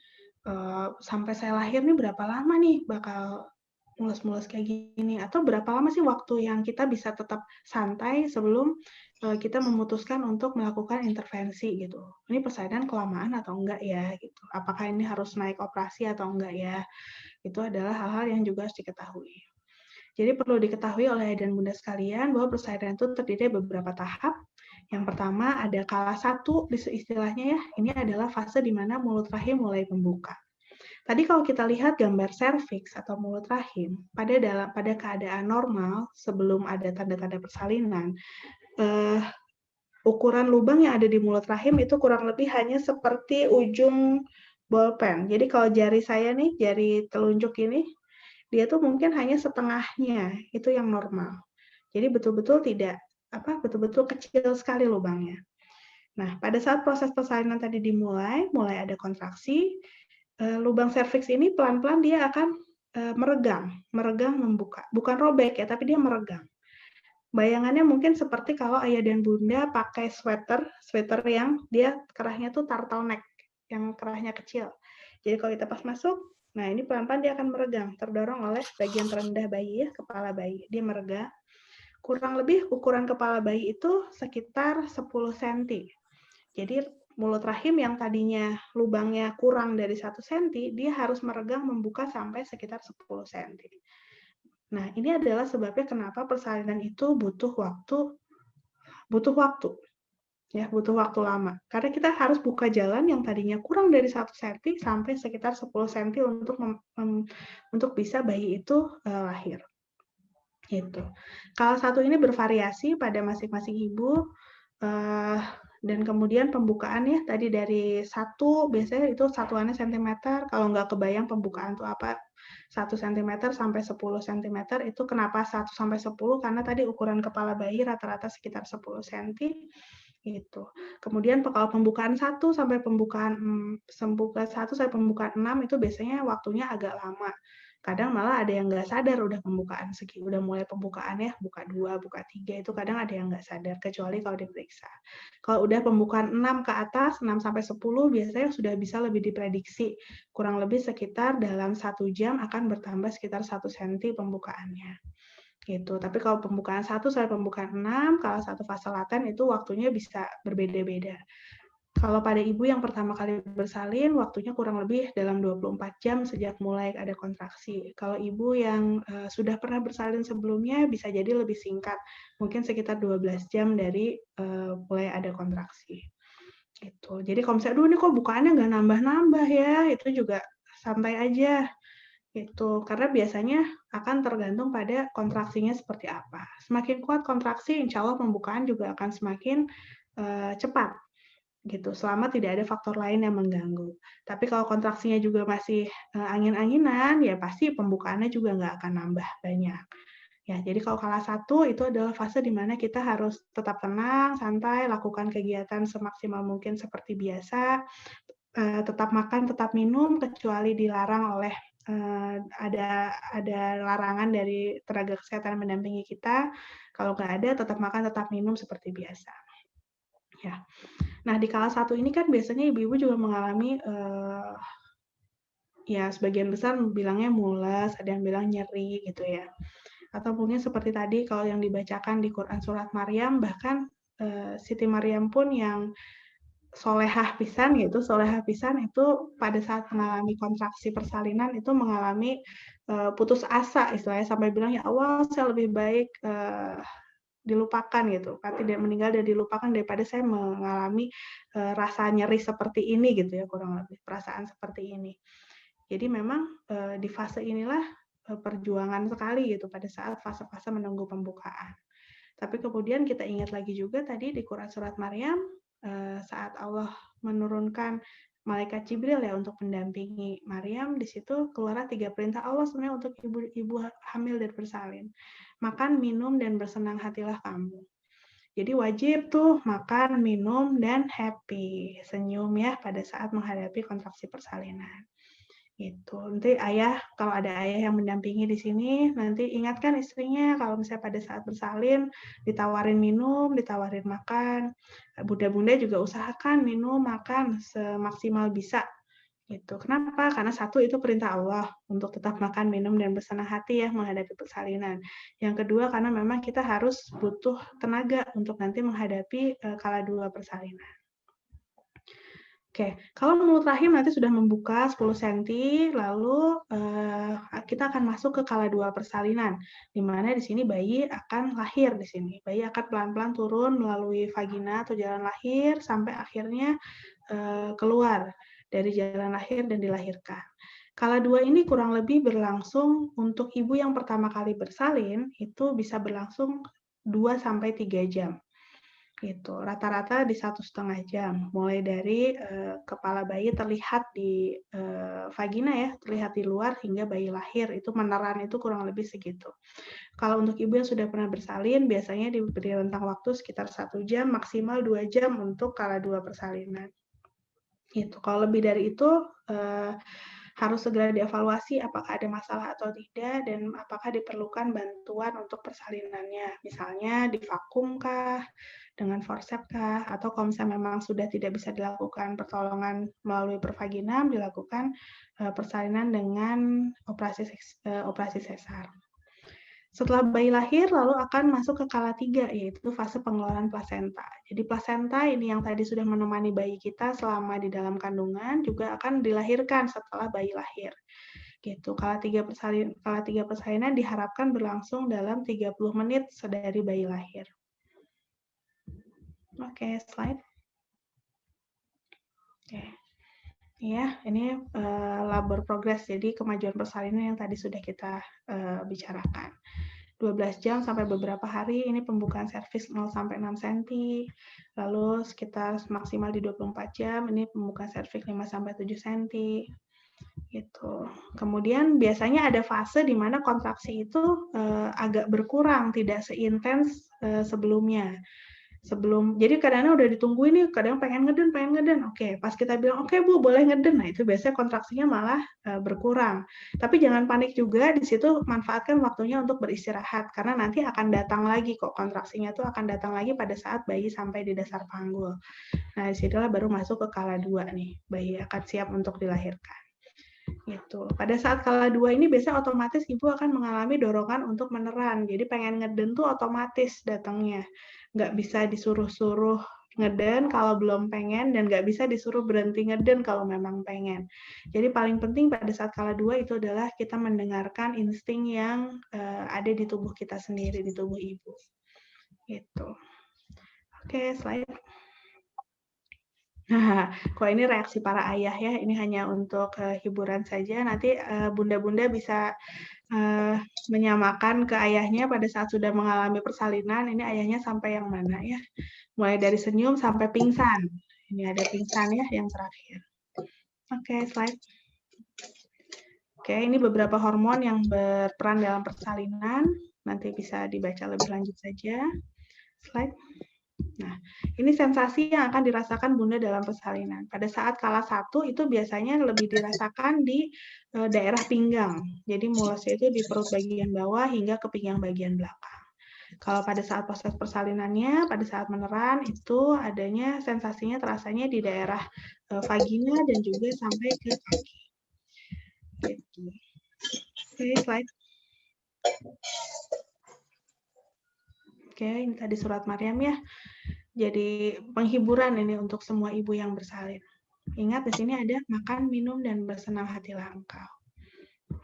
Sampai saya lahir nih berapa lama nih bakal mules-mules kayak gini, atau berapa lama sih waktu yang kita bisa tetap santai sebelum kita memutuskan untuk melakukan intervensi gitu. Ini persalinan kelamaan atau enggak ya gitu. Apakah ini harus naik operasi atau enggak ya? Itu adalah hal-hal yang juga harus diketahui. Jadi perlu diketahui oleh ayah dan bunda sekalian bahwa persalinan itu terdiri dari beberapa tahap. Yang pertama ada kala 1 istilahnya ya. Ini adalah fase di mana mulut rahim mulai membuka. Tadi kalau kita lihat gambar serviks atau mulut rahim, pada keadaan normal sebelum ada tanda-tanda persalinan, ukuran lubang yang ada di mulut rahim itu kurang lebih hanya seperti ujung bolpen. Jadi kalau jari saya nih, jari telunjuk ini, dia tuh mungkin hanya setengahnya, itu yang normal. Jadi betul-betul betul-betul kecil sekali lubangnya. Nah, pada saat proses persalinan tadi mulai ada kontraksi, lubang serviks ini pelan-pelan dia akan meregang membuka. Bukan robek ya, tapi dia meregang. Bayangannya mungkin seperti kalau ayah dan bunda pakai sweater yang dia kerahnya tuh turtleneck, yang kerahnya kecil. Jadi kalau kita pas masuk, nah ini pelan-pelan dia akan meregang, terdorong oleh bagian terendah bayi ya, kepala bayi. Dia meregang. Kurang lebih ukuran kepala bayi itu sekitar 10 cm. Jadi mulut rahim yang tadinya lubangnya kurang dari 1 cm, dia harus meregang membuka sampai sekitar 10 cm. Nah, ini adalah sebabnya kenapa persalinan itu butuh waktu. Ya, butuh waktu lama. Karena kita harus buka jalan yang tadinya kurang dari 1 cm sampai sekitar 10 cm untuk bisa bayi itu lahir. Gitu. Kalau satu ini bervariasi pada masing-masing ibu, dan kemudian pembukaannya tadi dari 1, biasanya itu satuannya sentimeter, kalau nggak kebayang pembukaan itu apa, 1 cm sampai 10 cm, itu kenapa 1 sampai 10, karena tadi ukuran kepala bayi rata-rata sekitar 10 cm, gitu. Kemudian kalau pembukaan 1 sampai pembukaan 6 itu biasanya waktunya agak lama. Kadang malah ada yang nggak sadar udah mulai pembukaan ya, buka 2, buka 3, itu kadang ada yang nggak sadar, kecuali kalau diperiksa. Kalau udah pembukaan 6 ke atas, 6 sampai 10, biasanya sudah bisa lebih diprediksi. Kurang lebih sekitar dalam 1 jam akan bertambah sekitar 1 cm pembukaannya. Gitu. Tapi kalau pembukaan 1 sampai pembukaan 6, kalau satu fase laten itu waktunya bisa berbeda-beda. Kalau pada ibu yang pertama kali bersalin, waktunya kurang lebih dalam 24 jam sejak mulai ada kontraksi. Kalau ibu yang sudah pernah bersalin sebelumnya, bisa jadi lebih singkat, mungkin sekitar 12 jam dari mulai ada kontraksi. Gitu. Jadi kalau misalnya, aduh ini kok bukaannya nggak nambah-nambah ya, itu juga santai aja. Gitu. Karena biasanya akan tergantung pada kontraksinya seperti apa. Semakin kuat kontraksi, insya Allah pembukaan juga akan semakin cepat. Gitu, selama tidak ada faktor lain yang mengganggu. Tapi kalau kontraksinya juga masih angin-anginan, ya pasti pembukaannya juga nggak akan nambah banyak. Ya, jadi kalau kala 1 itu adalah fase di mana kita harus tetap tenang, santai, lakukan kegiatan semaksimal mungkin seperti biasa, tetap makan, tetap minum, kecuali dilarang oleh ada larangan dari tenaga kesehatan yang mendampingi kita. Kalau nggak ada, tetap makan, tetap minum seperti biasa. Ya. Nah, di kala 1 ini kan biasanya ibu-ibu juga mengalami, ya sebagian besar bilangnya mules, ada yang bilang nyeri gitu ya. Atau mungkin seperti tadi kalau yang dibacakan di Quran Surat Maryam, bahkan Siti Maryam pun yang solehah pisan itu pada saat mengalami kontraksi persalinan itu mengalami putus asa istilahnya, sampai bilang, "Ya Allah, saya lebih baik dilupakan gitu, kan tidak meninggal dan dilupakan daripada saya mengalami rasa nyeri seperti ini," gitu ya, kurang lebih perasaan seperti ini. Jadi memang di fase inilah perjuangan sekali gitu pada saat fase-fase menunggu pembukaan. Tapi kemudian kita ingat lagi juga tadi di Quran Surat Maryam, saat Allah menurunkan malaikat Jibril ya untuk mendampingi Maryam, di situ keluarlah 3 perintah Allah sebenarnya untuk ibu hamil dan bersalin. Makan, minum, dan bersenang hatilah kamu. Jadi wajib tuh makan, minum, dan happy, senyum ya pada saat menghadapi kontraksi persalinan. Gitu. Nanti kalau ada ayah yang mendampingi di sini, nanti ingatkan istrinya kalau misalnya pada saat bersalin ditawarin minum, ditawarin makan. Bunda-bunda juga usahakan minum, makan semaksimal bisa. Gitu. Kenapa? Karena 1 itu perintah Allah untuk tetap makan, minum, dan bersenang hati ya menghadapi persalinan. Yang kedua karena memang kita harus butuh tenaga untuk nanti menghadapi kala 2 persalinan. Oke, kalau mulut rahim nanti sudah membuka 10 cm, lalu kita akan masuk ke kala 2 persalinan, di mana di sini bayi akan lahir di sini. Bayi akan pelan-pelan turun melalui vagina atau jalan lahir sampai akhirnya keluar dari jalan lahir dan dilahirkan. Kala 2 ini kurang lebih berlangsung untuk ibu yang pertama kali bersalin, itu bisa berlangsung 2 sampai 3 jam. Gitu. Rata-rata di 1,5 jam, mulai dari kepala bayi terlihat di vagina ya, terlihat di luar hingga bayi lahir, itu meneran itu kurang lebih segitu. Kalau untuk ibu yang sudah pernah bersalin, biasanya diberi rentang waktu sekitar 1 jam, maksimal 2 jam untuk kala 2 persalinan. Gitu. Kalau lebih dari itu, harus segera dievaluasi apakah ada masalah atau tidak, dan apakah diperlukan bantuan untuk persalinannya. Misalnya divakum kah, dengan forceps kah, atau kalau misalnya memang sudah tidak bisa dilakukan pertolongan melalui pervaginam, dilakukan persalinan dengan operasi sesar. Setelah bayi lahir, lalu akan masuk ke kala 3, yaitu fase pengeluaran plasenta. Jadi plasenta ini yang tadi sudah menemani bayi kita selama di dalam kandungan, juga akan dilahirkan setelah bayi lahir. Gitu. Kala 3 persalinan diharapkan berlangsung dalam 30 menit sedari bayi lahir. Oke, slide. Oke. Ya, ini labor progress, jadi kemajuan persalinan yang tadi sudah kita bicarakan. 12 jam sampai beberapa hari, ini pembukaan serviks 0 sampai 6 cm, lalu sekitar maksimal di 24 jam, ini pembukaan serviks 5 sampai 7 cm. Gitu. Kemudian biasanya ada fase di mana kontraksi itu agak berkurang, tidak seintens sebelumnya. Jadi kadang-kadang udah ditungguin nih, kadang pengen ngeden. Oke, pas kita bilang, oke Bu, boleh ngeden. Nah, itu biasanya kontraksinya malah berkurang. Tapi jangan panik juga, di situ manfaatkan waktunya untuk beristirahat, karena nanti akan datang lagi kok, kontraksinya tuh akan datang lagi pada saat bayi sampai di dasar panggul. Nah, disitulah baru masuk ke kala 2 nih, bayi akan siap untuk dilahirkan. Gitu. Pada saat kala 2 ini biasanya otomatis ibu akan mengalami dorongan untuk meneran. Jadi pengen ngeden tuh otomatis datangnya. Nggak bisa disuruh-suruh ngeden kalau belum pengen, dan nggak bisa disuruh berhenti ngeden kalau memang pengen. Jadi paling penting pada saat kala 2 itu adalah kita mendengarkan insting yang ada di tubuh kita sendiri, di tubuh ibu. Gitu. Oke, slide. Nah, kalau ini reaksi para ayah ya, ini hanya untuk hiburan saja. Nanti bunda-bunda bisa menyamakan ke ayahnya pada saat sudah mengalami persalinan. Ini ayahnya sampai yang mana ya? Mulai dari senyum sampai pingsan. Ini ada pingsan ya yang terakhir. Oke, slide. Oke, ini beberapa hormon yang berperan dalam persalinan. Nanti bisa dibaca lebih lanjut saja. Slide. Nah, ini sensasi yang akan dirasakan bunda dalam persalinan. Pada saat kala 1 itu biasanya lebih dirasakan di daerah pinggang. Jadi mulusnya itu di perut bagian bawah hingga ke pinggang bagian belakang. Kalau pada saat proses persalinannya, pada saat meneran itu adanya sensasinya terasanya di daerah vagina dan juga sampai ke kaki. Gitu. Oke, slide. Oke, ini tadi surat Maryam ya. Jadi penghiburan ini untuk semua ibu yang bersalin. Ingat di sini ada makan, minum, dan bersenang hatilah engkau.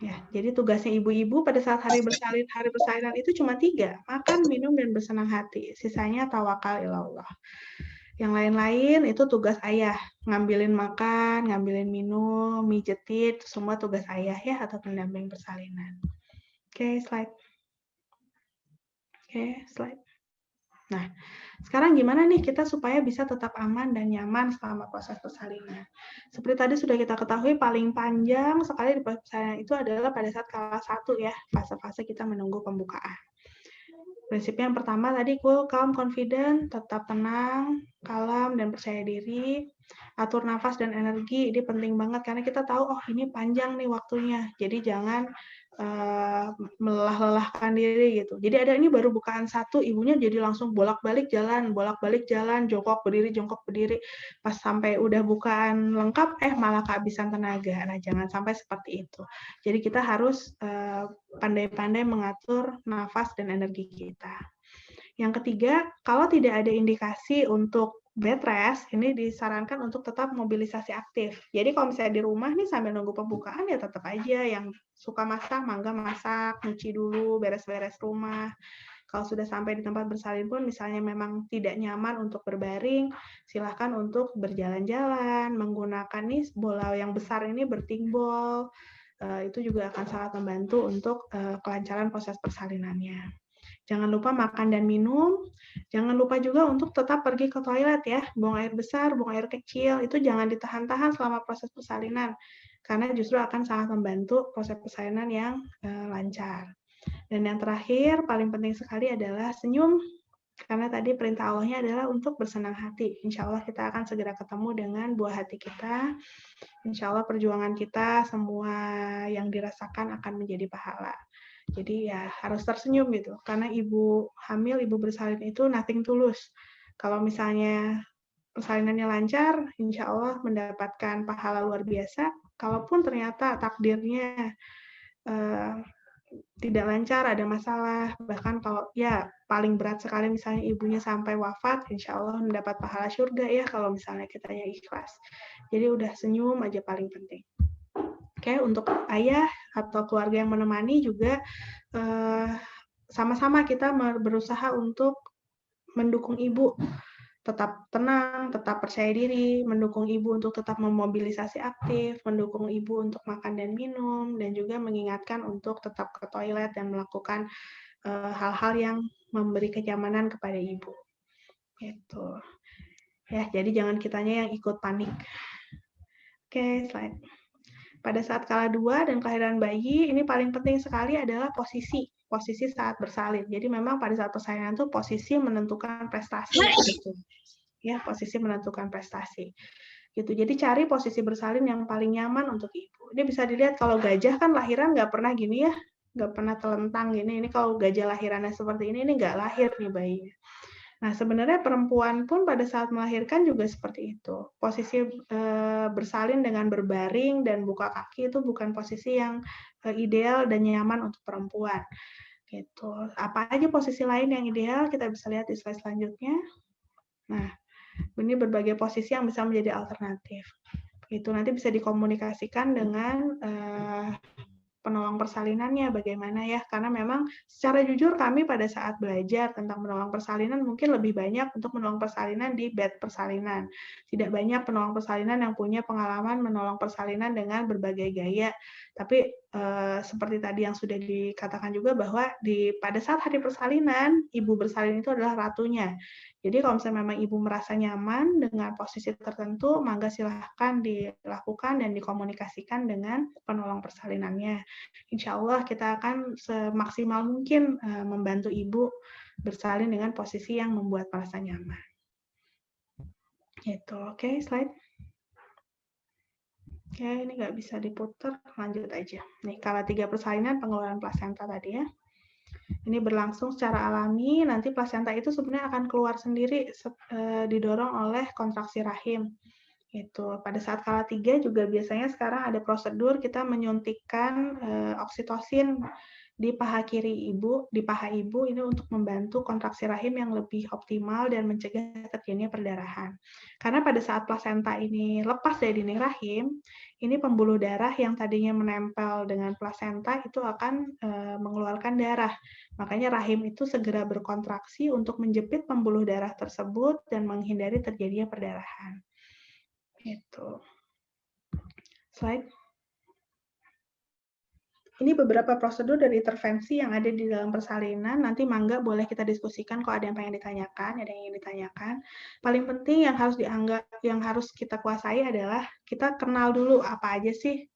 Ya, jadi tugasnya ibu-ibu pada saat hari persalinan itu cuma 3, makan, minum, dan bersenang hati. Sisanya tawakal ilallah. Yang lain-lain itu tugas ayah, ngambilin makan, ngambilin minum, mijetin, semua tugas ayah ya atau pendamping persalinan. Oke, slide. Oke, slide. Nah, sekarang gimana nih kita supaya bisa tetap aman dan nyaman selama proses persalinan? Seperti tadi sudah kita ketahui, paling panjang sekali di persalinan itu adalah pada saat kala 1 ya, fase-fase kita menunggu pembukaan. Prinsipnya yang pertama tadi, cool, calm, confident, tetap tenang, kalem, dan percaya diri, atur nafas dan energi, ini penting banget karena kita tahu, oh ini panjang nih waktunya, jadi jangan melelah-lelahkan diri gitu. Jadi ada ini baru bukaan 1, ibunya jadi langsung bolak-balik jalan, jongkok berdiri, pas sampai udah bukaan lengkap, malah kehabisan tenaga. Nah, jangan sampai seperti itu. Jadi kita harus pandai-pandai mengatur nafas dan energi kita. Yang ketiga, kalau tidak ada indikasi untuk bed rest, ini disarankan untuk tetap mobilisasi aktif. Jadi kalau misalnya di rumah nih sambil nunggu pembukaan ya tetap aja yang suka masak, mangga masak, nyuci dulu, beres-beres rumah. Kalau sudah sampai di tempat bersalin pun misalnya memang tidak nyaman untuk berbaring, silahkan untuk berjalan-jalan, menggunakan nih bola yang besar ini birthing ball, itu juga akan sangat membantu untuk kelancaran proses persalinannya. Jangan lupa makan dan minum. Jangan lupa juga untuk tetap pergi ke toilet ya. Buang air besar, buang air kecil, itu jangan ditahan-tahan selama proses persalinan. Karena justru akan sangat membantu proses persalinan yang lancar. Dan yang terakhir, paling penting sekali adalah senyum. Karena tadi perintah Allahnya adalah untuk bersenang hati. Insya Allah kita akan segera ketemu dengan buah hati kita. Insya Allah perjuangan kita, semua yang dirasakan akan menjadi pahala. Jadi ya harus tersenyum gitu, karena ibu hamil, ibu bersalin itu nothing tulus. Kalau misalnya persalinannya lancar, insya Allah mendapatkan pahala luar biasa. Kalaupun ternyata takdirnya tidak lancar, ada masalah, bahkan kalau ya paling berat sekali misalnya ibunya sampai wafat, insya Allah mendapat pahala surga ya kalau misalnya kitanya ikhlas. Jadi udah senyum aja paling penting. Oke, untuk ayah atau keluarga yang menemani juga sama-sama kita berusaha untuk mendukung ibu tetap tenang, tetap percaya diri, mendukung ibu untuk tetap memobilisasi aktif, mendukung ibu untuk makan dan minum, dan juga mengingatkan untuk tetap ke toilet dan melakukan hal-hal yang memberi kenyamanan kepada ibu. Gitu. Ya, jadi jangan kitanya yang ikut panik. Oke, slide. Pada saat kala 2 dan kelahiran bayi, ini paling penting sekali adalah posisi saat bersalin. Jadi memang pada saat persalinan itu posisi menentukan prestasi. Gitu. Ya, posisi menentukan prestasi. Gitu. Jadi cari posisi bersalin yang paling nyaman untuk ibu. Ini bisa dilihat kalau gajah kan lahiran nggak pernah gini ya, nggak pernah telentang gini. Ini kalau gajah lahirannya seperti ini nggak lahir nih bayinya. Nah, sebenarnya perempuan pun pada saat melahirkan juga seperti itu. Posisi bersalin dengan berbaring dan buka kaki itu bukan posisi yang ideal dan nyaman untuk perempuan. Gitu. Apa aja posisi lain yang ideal? Kita bisa lihat di slide selanjutnya. Nah, ini berbagai posisi yang bisa menjadi alternatif. Itu nanti bisa dikomunikasikan dengan penolong persalinannya bagaimana ya, karena memang secara jujur kami pada saat belajar tentang menolong persalinan mungkin lebih banyak untuk menolong persalinan di bed persalinan. Tidak banyak penolong persalinan yang punya pengalaman menolong persalinan dengan berbagai gaya. Tapi seperti tadi yang sudah dikatakan juga bahwa pada saat hari persalinan, ibu bersalin itu adalah ratunya. Jadi kalau misalnya memang ibu merasa nyaman dengan posisi tertentu, mangga silahkan dilakukan dan dikomunikasikan dengan penolong persalinannya. Insya Allah kita akan semaksimal mungkin membantu ibu bersalin dengan posisi yang membuat merasa nyaman. Gitu, oke, slide. Oke, ini nggak bisa diputar, lanjut aja. Nih, kala 3 persalinan pengeluaran plasenta tadi ya. Ini berlangsung secara alami, nanti plasenta itu sebenarnya akan keluar sendiri didorong oleh kontraksi rahim. Itu pada saat kala 3 juga biasanya sekarang ada prosedur kita menyuntikkan oksitosin di paha kiri ibu, di paha ibu ini untuk membantu kontraksi rahim yang lebih optimal dan mencegah terjadinya perdarahan. Karena pada saat plasenta ini lepas dari dinding rahim, ini pembuluh darah yang tadinya menempel dengan plasenta itu akan mengeluarkan darah. Makanya rahim itu segera berkontraksi untuk menjepit pembuluh darah tersebut dan menghindari terjadinya perdarahan. Gitu. Slide. Ini beberapa prosedur dan intervensi yang ada di dalam persalinan. Nanti mangga boleh kita diskusikan kalau ada yang pengen ditanyakan, ada yang ingin ditanyakan. Paling penting yang harus dianggap, yang harus kita kuasai adalah kita kenal dulu apa aja sih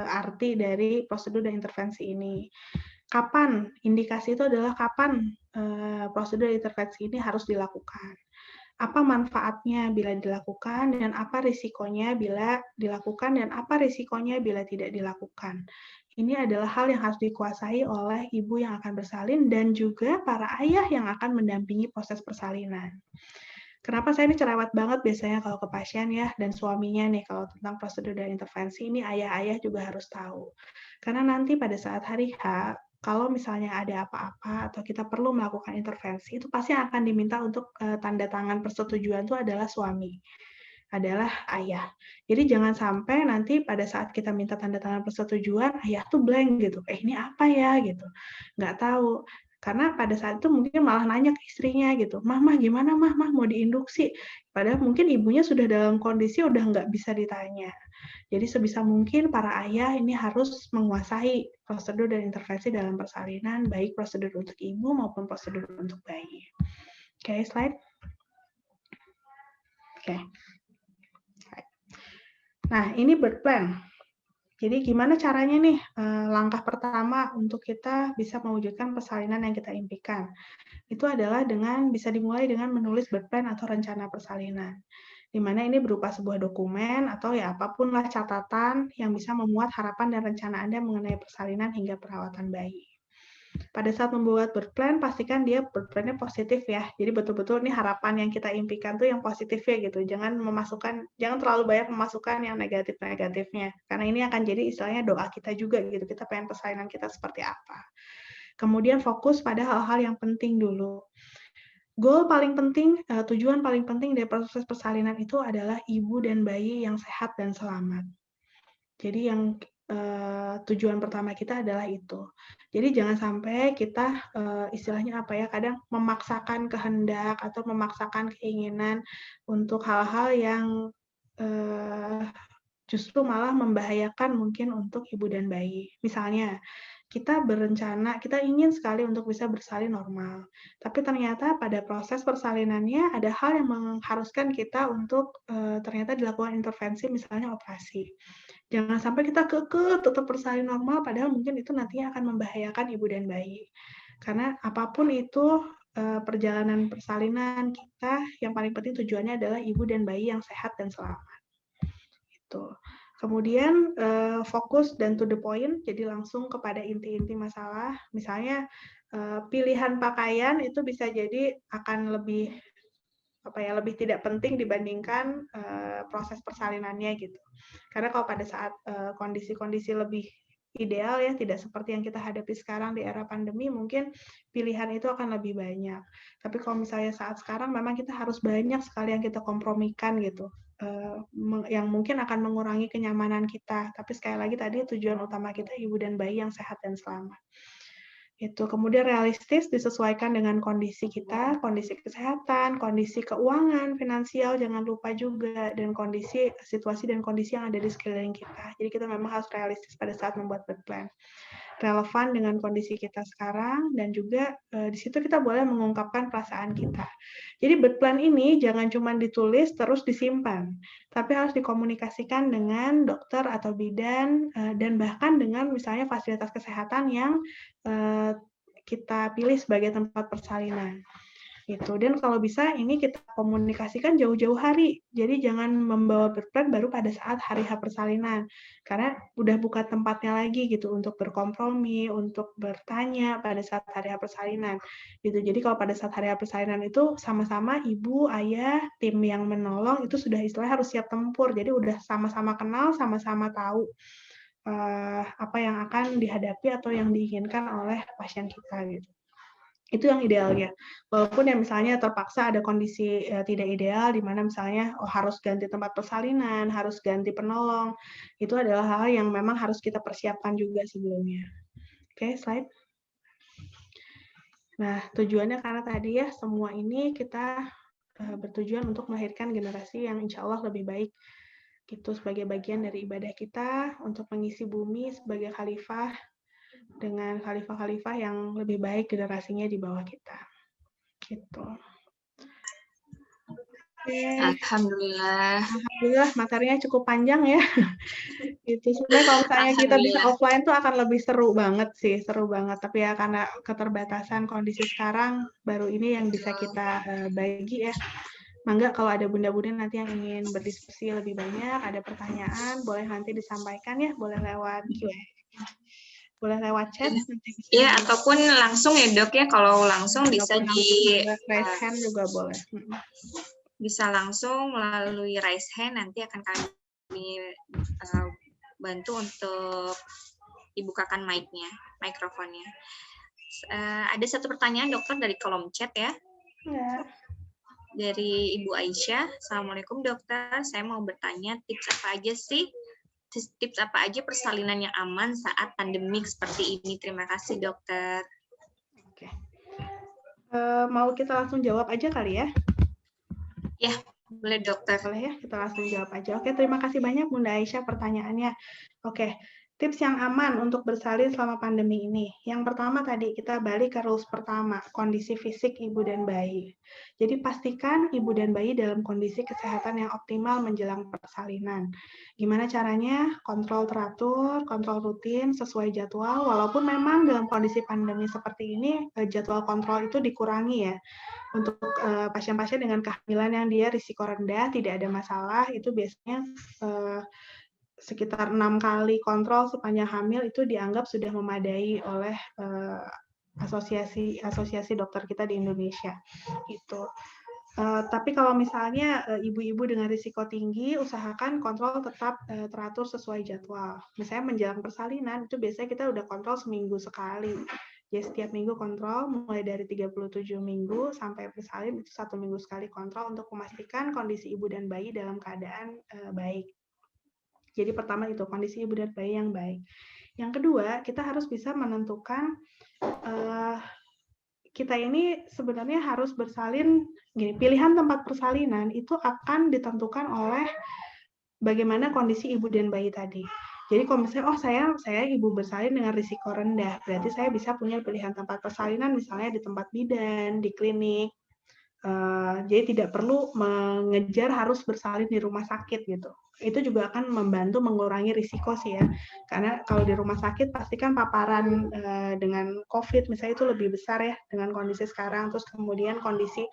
arti dari prosedur dan intervensi ini. Kapan indikasi itu adalah kapan prosedur dan intervensi ini harus dilakukan. Apa manfaatnya bila dilakukan dan apa risikonya bila dilakukan dan apa risikonya bila tidak dilakukan. Ini adalah hal yang harus dikuasai oleh ibu yang akan bersalin dan juga para ayah yang akan mendampingi proses persalinan. Kenapa saya ini cerewet banget biasanya kalau ke pasien ya, dan suaminya nih kalau tentang prosedur dan intervensi, ini ayah-ayah juga harus tahu. Karena nanti pada saat hari H, kalau misalnya ada apa-apa atau kita perlu melakukan intervensi, itu pasti akan diminta untuk tanda tangan persetujuan itu adalah suami, adalah ayah. Jadi jangan sampai nanti pada saat kita minta tanda tangan persetujuan, ayah tuh blank gitu. Ini apa ya gitu, nggak tahu. Karena pada saat itu mungkin malah nanya ke istrinya gitu, mah gimana mah mau diinduksi? Padahal mungkin ibunya sudah dalam kondisi udah nggak bisa ditanya. Jadi sebisa mungkin para ayah ini harus menguasai prosedur dan intervensi dalam persalinan, baik prosedur untuk ibu maupun prosedur untuk bayi. Oke, slide. Oke. Nah, ini birth plan. Jadi gimana caranya nih langkah pertama untuk kita bisa mewujudkan persalinan yang kita impikan? Itu adalah bisa dimulai dengan menulis birth plan atau rencana persalinan. Di mana ini berupa sebuah dokumen atau ya apapun lah catatan yang bisa memuat harapan dan rencana Anda mengenai persalinan hingga perawatan bayi. Pada saat membuat birth plan, pastikan dia birth plan-nya positif ya. Jadi betul-betul ini harapan yang kita impikan tuh yang positif ya gitu. Jangan terlalu banyak memasukkan yang negatif-negatifnya. Karena ini akan jadi istilahnya doa kita juga gitu. Kita pengen persalinan kita seperti apa. Kemudian fokus pada hal-hal yang penting dulu. Goal paling penting, tujuan paling penting dari proses persalinan itu adalah ibu dan bayi yang sehat dan selamat. Jadi yang tujuan pertama kita adalah itu. Jadi jangan sampai kita istilahnya apa ya, kadang memaksakan kehendak atau memaksakan keinginan untuk hal-hal yang justru malah membahayakan mungkin untuk ibu dan bayi. Misalnya, kita berencana, kita ingin sekali untuk bisa bersalin normal. Tapi ternyata pada proses persalinannya ada hal yang mengharuskan kita untuk ternyata dilakukan intervensi, misalnya operasi. Jangan sampai kita tetap bersalin normal, padahal mungkin itu nantinya akan membahayakan ibu dan bayi. Karena apapun itu perjalanan persalinan kita, yang paling penting tujuannya adalah ibu dan bayi yang sehat dan selamat. Itu. Kemudian fokus dan to the point, jadi langsung kepada inti-inti masalah. Misalnya pilihan pakaian itu bisa jadi akan lebih tidak penting dibandingkan proses persalinannya gitu. Karena kalau pada saat kondisi-kondisi lebih ideal ya, tidak seperti yang kita hadapi sekarang di era pandemi, mungkin pilihan itu akan lebih banyak. Tapi kalau misalnya saat sekarang memang kita harus banyak sekali yang kita kompromikan gitu, yang mungkin akan mengurangi kenyamanan kita. Tapi sekali lagi tadi tujuan utama kita ibu dan bayi yang sehat dan selamat. Itu kemudian realistis, disesuaikan dengan kondisi kita, kondisi kesehatan, kondisi keuangan, finansial, jangan lupa juga, dan situasi dan kondisi yang ada di sekeliling kita. Jadi kita memang harus realistis pada saat membuat birth plan. Relevan dengan kondisi kita sekarang, dan juga di situ kita boleh mengungkapkan perasaan kita. Jadi birth plan ini jangan cuma ditulis terus disimpan, tapi harus dikomunikasikan dengan dokter atau bidan, dan bahkan dengan misalnya fasilitas kesehatan yang kita pilih sebagai tempat persalinan. Gitu. Dan kalau bisa ini kita komunikasikan jauh-jauh hari. Jadi jangan membawa birth plan baru pada saat hari H persalinan. Karena udah bukan tempatnya lagi gitu untuk berkompromi, untuk bertanya pada saat hari H persalinan. Gitu. Jadi kalau pada saat hari H persalinan itu sama-sama ibu, ayah, tim yang menolong itu sudah istilahnya harus siap tempur. Jadi udah sama-sama kenal, sama-sama tahu apa yang akan dihadapi atau yang diinginkan oleh pasien kita gitu. Itu yang idealnya. Walaupun yang misalnya terpaksa ada kondisi tidak ideal, di mana misalnya harus ganti tempat persalinan, harus ganti penolong, itu adalah hal yang memang harus kita persiapkan juga sebelumnya. Oke, slide. Nah, tujuannya karena tadi ya, semua ini kita bertujuan untuk melahirkan generasi yang insya Allah lebih baik. Itu sebagai bagian dari ibadah kita untuk mengisi bumi sebagai khalifah, dengan khalifah-khalifah yang lebih baik generasinya di bawah kita. Gitu. Alhamdulillah. Alhamdulillah materinya cukup panjang ya. Itu sebenarnya kalau misalnya kita bisa offline tuh akan lebih seru banget sih, seru banget. Tapi ya karena keterbatasan kondisi sekarang, baru ini yang bisa kita bagi ya. Mangga kalau ada bunda-bunda nanti yang ingin berdiskusi lebih banyak, ada pertanyaan, boleh nanti disampaikan ya, boleh lewat Q&A. Boleh lewat chat. Ya, ataupun langsung ya dok ya, kalau langsung bisa di raise hand juga boleh. Bisa langsung melalui raise hand, nanti akan kami bantu untuk dibukakan mic-nya, mikrofonnya. Ada satu pertanyaan dokter dari kolom chat ya. Ya. Dari Ibu Aisyah. Assalamualaikum dokter, saya mau bertanya tips apa aja persalinan yang aman saat pandemik seperti ini. Terima kasih dokter. Oke. Mau kita langsung jawab aja kali ya? Ya, boleh dokter. Boleh ya, kita langsung jawab aja. Oke, terima kasih banyak Bunda Aisyah pertanyaannya. Oke, tips yang aman untuk bersalin selama pandemi ini. Yang pertama tadi, kita balik ke rules pertama, kondisi fisik ibu dan bayi. Jadi pastikan ibu dan bayi dalam kondisi kesehatan yang optimal menjelang persalinan. Gimana caranya? Kontrol teratur, kontrol rutin, sesuai jadwal, walaupun memang dalam kondisi pandemi seperti ini, jadwal kontrol itu dikurangi ya. Untuk pasien-pasien dengan kehamilan yang dia risiko rendah, tidak ada masalah, itu biasanya sekitar 6 kali kontrol sepanjang hamil itu dianggap sudah memadai oleh asosiasi dokter kita di Indonesia. Gitu. Tapi kalau misalnya ibu-ibu dengan risiko tinggi, usahakan kontrol tetap teratur sesuai jadwal. Misalnya menjelang persalinan, itu biasanya kita udah kontrol seminggu sekali. Jadi setiap minggu kontrol, mulai dari 37 minggu sampai bersalin, itu 1 minggu sekali kontrol untuk memastikan kondisi ibu dan bayi dalam keadaan baik. Jadi pertama itu, kondisi ibu dan bayi yang baik. Yang kedua, kita harus bisa menentukan kita ini sebenarnya harus bersalin, gini, pilihan tempat persalinan itu akan ditentukan oleh bagaimana kondisi ibu dan bayi tadi. Jadi kalau misalnya, saya ibu bersalin dengan risiko rendah, berarti saya bisa punya pilihan tempat persalinan misalnya di tempat bidan, di klinik. Jadi tidak perlu mengejar harus bersalin di rumah sakit gitu. Itu juga akan membantu mengurangi risiko sih ya. Karena kalau di rumah sakit pasti kan paparan dengan COVID misalnya itu lebih besar ya dengan kondisi sekarang. Terus kemudian kondisi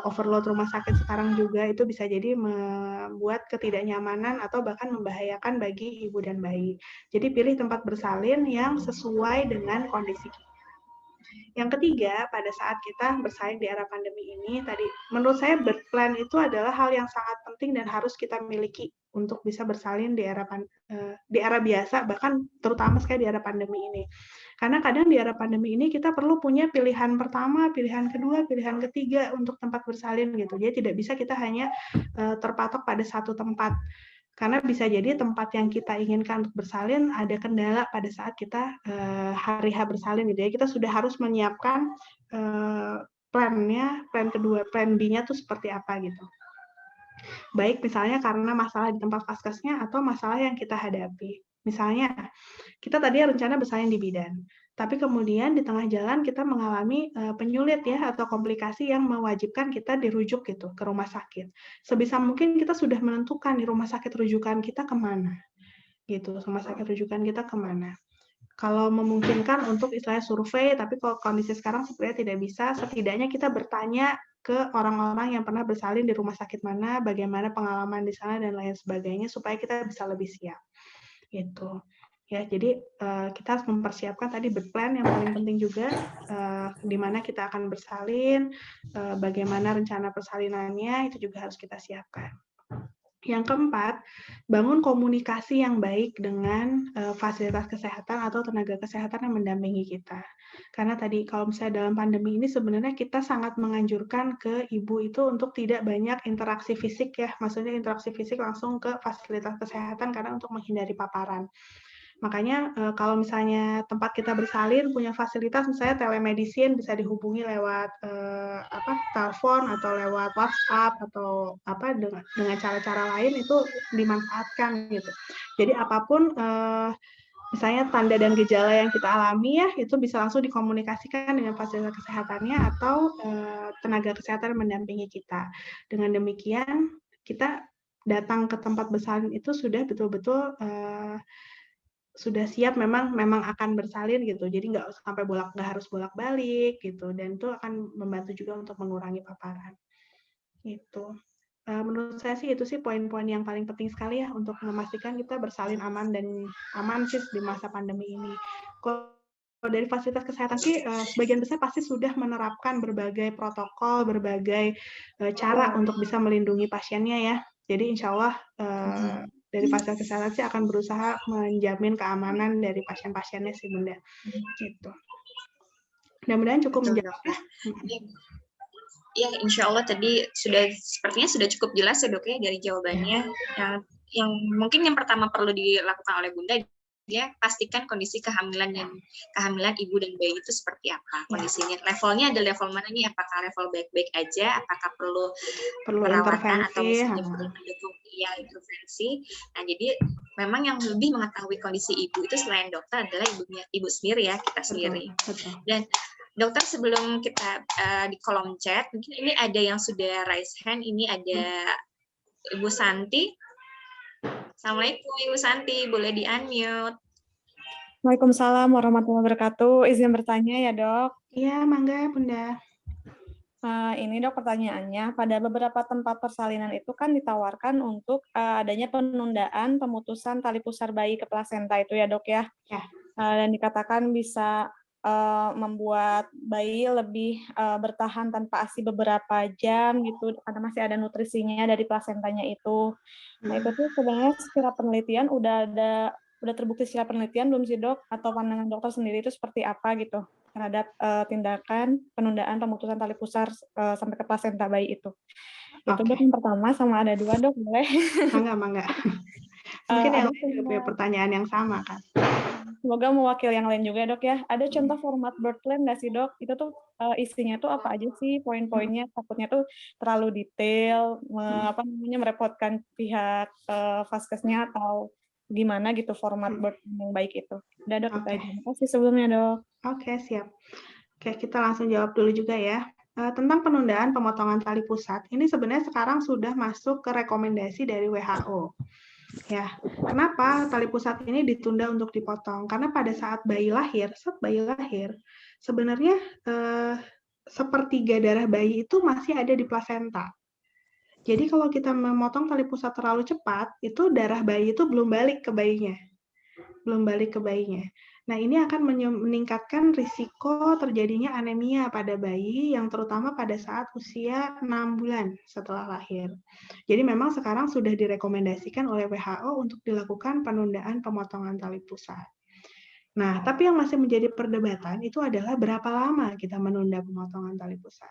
overload rumah sakit sekarang juga itu bisa jadi membuat ketidaknyamanan atau bahkan membahayakan bagi ibu dan bayi. Jadi pilih tempat bersalin yang sesuai dengan kondisi kita. Yang ketiga, pada saat kita bersaing di era pandemi ini, tadi menurut saya berplan itu adalah hal yang sangat penting dan harus kita miliki untuk bisa bersalin di era biasa, bahkan terutama sekali di era pandemi ini. Karena kadang di era pandemi ini kita perlu punya pilihan pertama, pilihan kedua, pilihan ketiga untuk tempat bersalin gitu. Jadi tidak bisa kita hanya terpatok pada satu tempat. Karena bisa jadi tempat yang kita inginkan untuk bersalin ada kendala pada saat kita hari H bersalin gitu ya. Kita sudah harus menyiapkan plan-nya, plan kedua, plan B-nya tuh seperti apa gitu. Baik misalnya karena masalah di tempat vaskesnya atau masalah yang kita hadapi. Misalnya, kita tadi rencana bersalin di bidan, tapi kemudian di tengah jalan kita mengalami penyulit ya atau komplikasi yang mewajibkan kita dirujuk gitu ke rumah sakit. Sebisa mungkin kita sudah menentukan di rumah sakit rujukan kita kemana, gitu. Rumah sakit rujukan kita kemana. Kalau memungkinkan untuk istilahnya survei, tapi kalau kondisi sekarang sebenarnya tidak bisa, setidaknya kita bertanya ke orang-orang yang pernah bersalin di rumah sakit mana, bagaimana pengalaman di sana dan lain sebagainya supaya kita bisa lebih siap. Gitu. Ya, jadi kita harus mempersiapkan tadi berplan yang paling penting juga di mana kita akan bersalin, bagaimana rencana persalinannya itu juga harus kita siapkan. Yang keempat, bangun komunikasi yang baik dengan fasilitas kesehatan atau tenaga kesehatan yang mendampingi kita. Karena tadi kalau misalnya dalam pandemi ini sebenarnya kita sangat menganjurkan ke ibu itu untuk tidak banyak interaksi fisik ya, maksudnya interaksi fisik langsung ke fasilitas kesehatan karena untuk menghindari paparan. Makanya kalau misalnya tempat kita bersalin punya fasilitas misalnya telemedicine bisa dihubungi lewat telepon atau lewat WhatsApp atau dengan cara-cara lain itu dimanfaatkan gitu. Jadi apapun misalnya tanda dan gejala yang kita alami ya itu bisa langsung dikomunikasikan dengan fasilitas kesehatannya atau tenaga kesehatan yang mendampingi kita. Dengan demikian kita datang ke tempat bersalin itu sudah betul-betul sudah siap memang akan bersalin gitu. Jadi nggak harus bolak-balik gitu. Dan itu akan membantu juga untuk mengurangi paparan. Gitu. Menurut saya sih itu sih poin-poin yang paling penting sekali ya untuk memastikan kita bersalin aman sih di masa pandemi ini. Kalau dari fasilitas kesehatan sih sebagian besar pasti sudah menerapkan berbagai protokol, berbagai cara untuk bisa melindungi pasiennya ya. Jadi insya Allah dari fasilitas kesehatan sih akan berusaha menjamin keamanan dari pasien-pasiennya sih Bunda. Gitu. Mudah-mudahan cukup menjawab ya. Ya, insya Allah tadi sepertinya sudah cukup jelas ya dok ya dari jawabannya. Yang mungkin yang pertama perlu dilakukan oleh Bunda dia pastikan kondisi kehamilan ibu dan bayi itu seperti apa kondisinya. Levelnya ada level mana nih? Apakah level baik-baik aja? Apakah perlu perawatan atau misalnya perlu mendukung intervensi? Nah, jadi memang yang lebih mengetahui kondisi ibu itu selain dokter adalah ibu sendiri ya, kita sendiri. Betul. Dan dokter, sebelum kita di kolom chat, mungkin ini ada yang sudah raise hand. Ini ada Ibu Santi. Assalamualaikum Ibu Santi, boleh di-unmute. Waalaikumsalam warahmatullahi wabarakatuh. Izin bertanya ya, Dok. Iya, mangga Bunda. Ini Dok pertanyaannya, pada beberapa tempat persalinan itu kan ditawarkan untuk adanya penundaan pemutusan tali pusar bayi ke plasenta itu ya, Dok ya. Ya. Dan dikatakan bisa membuat bayi lebih bertahan tanpa ASI beberapa jam gitu, karena masih ada nutrisinya dari plasentanya itu. Nah, itu tuh sebenarnya secara penelitian udah terbukti secara penelitian belum sih, Dok? Atau pandangan dokter sendiri itu seperti apa gitu terhadap tindakan penundaan pemutusan tali pusar sampai ke plasenta bayi itu? Itu Dok yang pertama, sama ada dua, Dok, boleh? Mangga. Mungkin yang lain juga punya pertanyaan yang sama kan? Semoga mewakili yang lain juga, Dok ya. Ada contoh format birth plan nggak sih, Dok? Itu tuh isinya tuh apa aja sih poin-poinnya? Takutnya tuh terlalu detail, merepotkan pihak vaskesnya atau gimana gitu format birth plan yang baik itu. Udah, Dok, kita aja. Terima kasih sebelumnya, Dok. Oke, siap. Oke, kita langsung jawab dulu juga ya. Tentang penundaan pemotongan tali pusat, ini sebenarnya sekarang sudah masuk ke rekomendasi dari WHO. Ya, kenapa tali pusat ini ditunda untuk dipotong? Karena pada saat bayi lahir, sebenarnya sepertiga darah bayi itu masih ada di plasenta. Jadi kalau kita memotong tali pusat terlalu cepat, itu darah bayi itu belum balik ke bayinya. Nah, ini akan meningkatkan risiko terjadinya anemia pada bayi yang terutama pada saat usia 6 bulan setelah lahir. Jadi memang sekarang sudah direkomendasikan oleh WHO untuk dilakukan penundaan pemotongan tali pusat. Nah, tapi yang masih menjadi perdebatan itu adalah berapa lama kita menunda pemotongan tali pusat.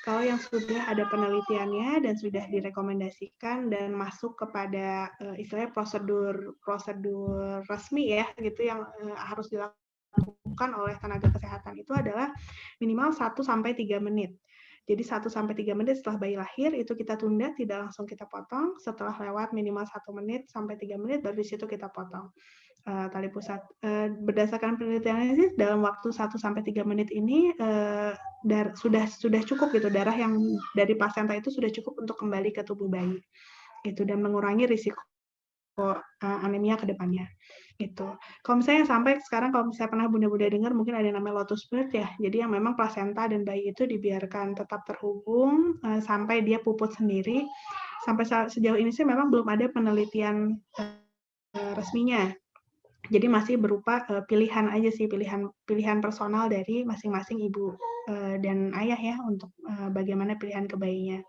Kalau yang sudah ada penelitiannya dan sudah direkomendasikan dan masuk kepada istilahnya prosedur resmi ya gitu yang harus dilakukan oleh tenaga kesehatan itu adalah minimal 1 sampai 3 menit. Jadi 1 sampai 3 menit setelah bayi lahir itu kita tunda, tidak langsung kita potong. Setelah lewat minimal 1 menit sampai 3 menit baru di situ kita potong tali pusat. Berdasarkan penelitiannya sih dalam waktu 1 sampai 3 menit ini sudah cukup gitu, darah yang dari plasenta itu sudah cukup untuk kembali ke tubuh bayi gitu dan mengurangi risiko anemia ke depannya gitu. Kalau misalnya sampai sekarang, kalau misalnya pernah bunda-bunda dengar mungkin ada yang namanya lotus birth ya, jadi yang memang plasenta dan bayi itu dibiarkan tetap terhubung sampai dia puput sendiri. Sampai sejauh ini sih memang belum ada penelitian resminya. Jadi masih berupa pilihan aja sih, pilihan personal dari masing-masing ibu dan ayah ya untuk bagaimana pilihan ke bayinya.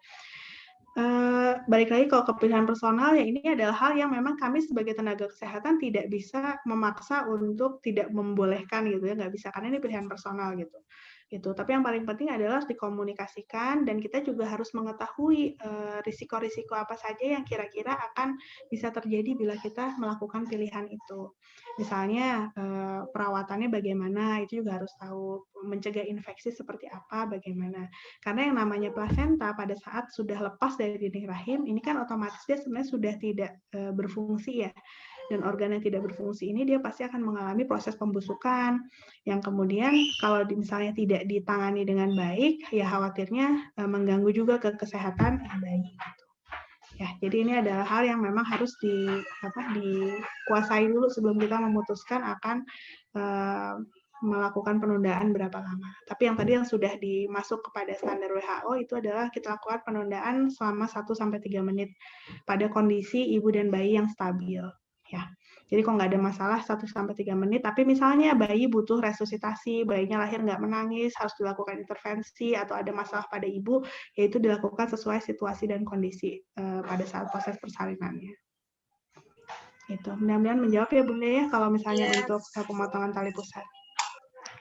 Balik lagi kalau ke pilihan personal ya, ini adalah hal yang memang kami sebagai tenaga kesehatan tidak bisa memaksa untuk tidak membolehkan gitu ya, nggak bisa, karena ini pilihan personal gitu. Tapi yang paling penting adalah dikomunikasikan dan kita juga harus mengetahui risiko-risiko apa saja yang kira-kira akan bisa terjadi bila kita melakukan pilihan itu. Misalnya perawatannya bagaimana, itu juga harus tahu, mencegah infeksi seperti apa, bagaimana. Karena yang namanya plasenta pada saat sudah lepas dari dinding rahim, ini kan otomatis dia sebenarnya sudah tidak berfungsi ya. Dan organ yang tidak berfungsi ini dia pasti akan mengalami proses pembusukan yang kemudian kalau misalnya tidak ditangani dengan baik, ya khawatirnya mengganggu juga ke kesehatan bayi. Ya, jadi ini adalah hal yang memang harus dikuasai dulu sebelum kita memutuskan akan melakukan penundaan berapa lama. Tapi yang tadi yang sudah dimasuk kepada standar WHO itu adalah kita lakukan penundaan selama 1-3 menit pada kondisi ibu dan bayi yang stabil. Ya, jadi kalau nggak ada masalah 1-3 menit, tapi misalnya bayi butuh resusitasi, bayinya lahir nggak menangis, harus dilakukan intervensi, atau ada masalah pada ibu, yaitu dilakukan sesuai situasi dan kondisi pada saat proses persalinannya. Itu mudah-mudahan menjawab ya Bunda ya, kalau misalnya untuk pemotongan tali pusat.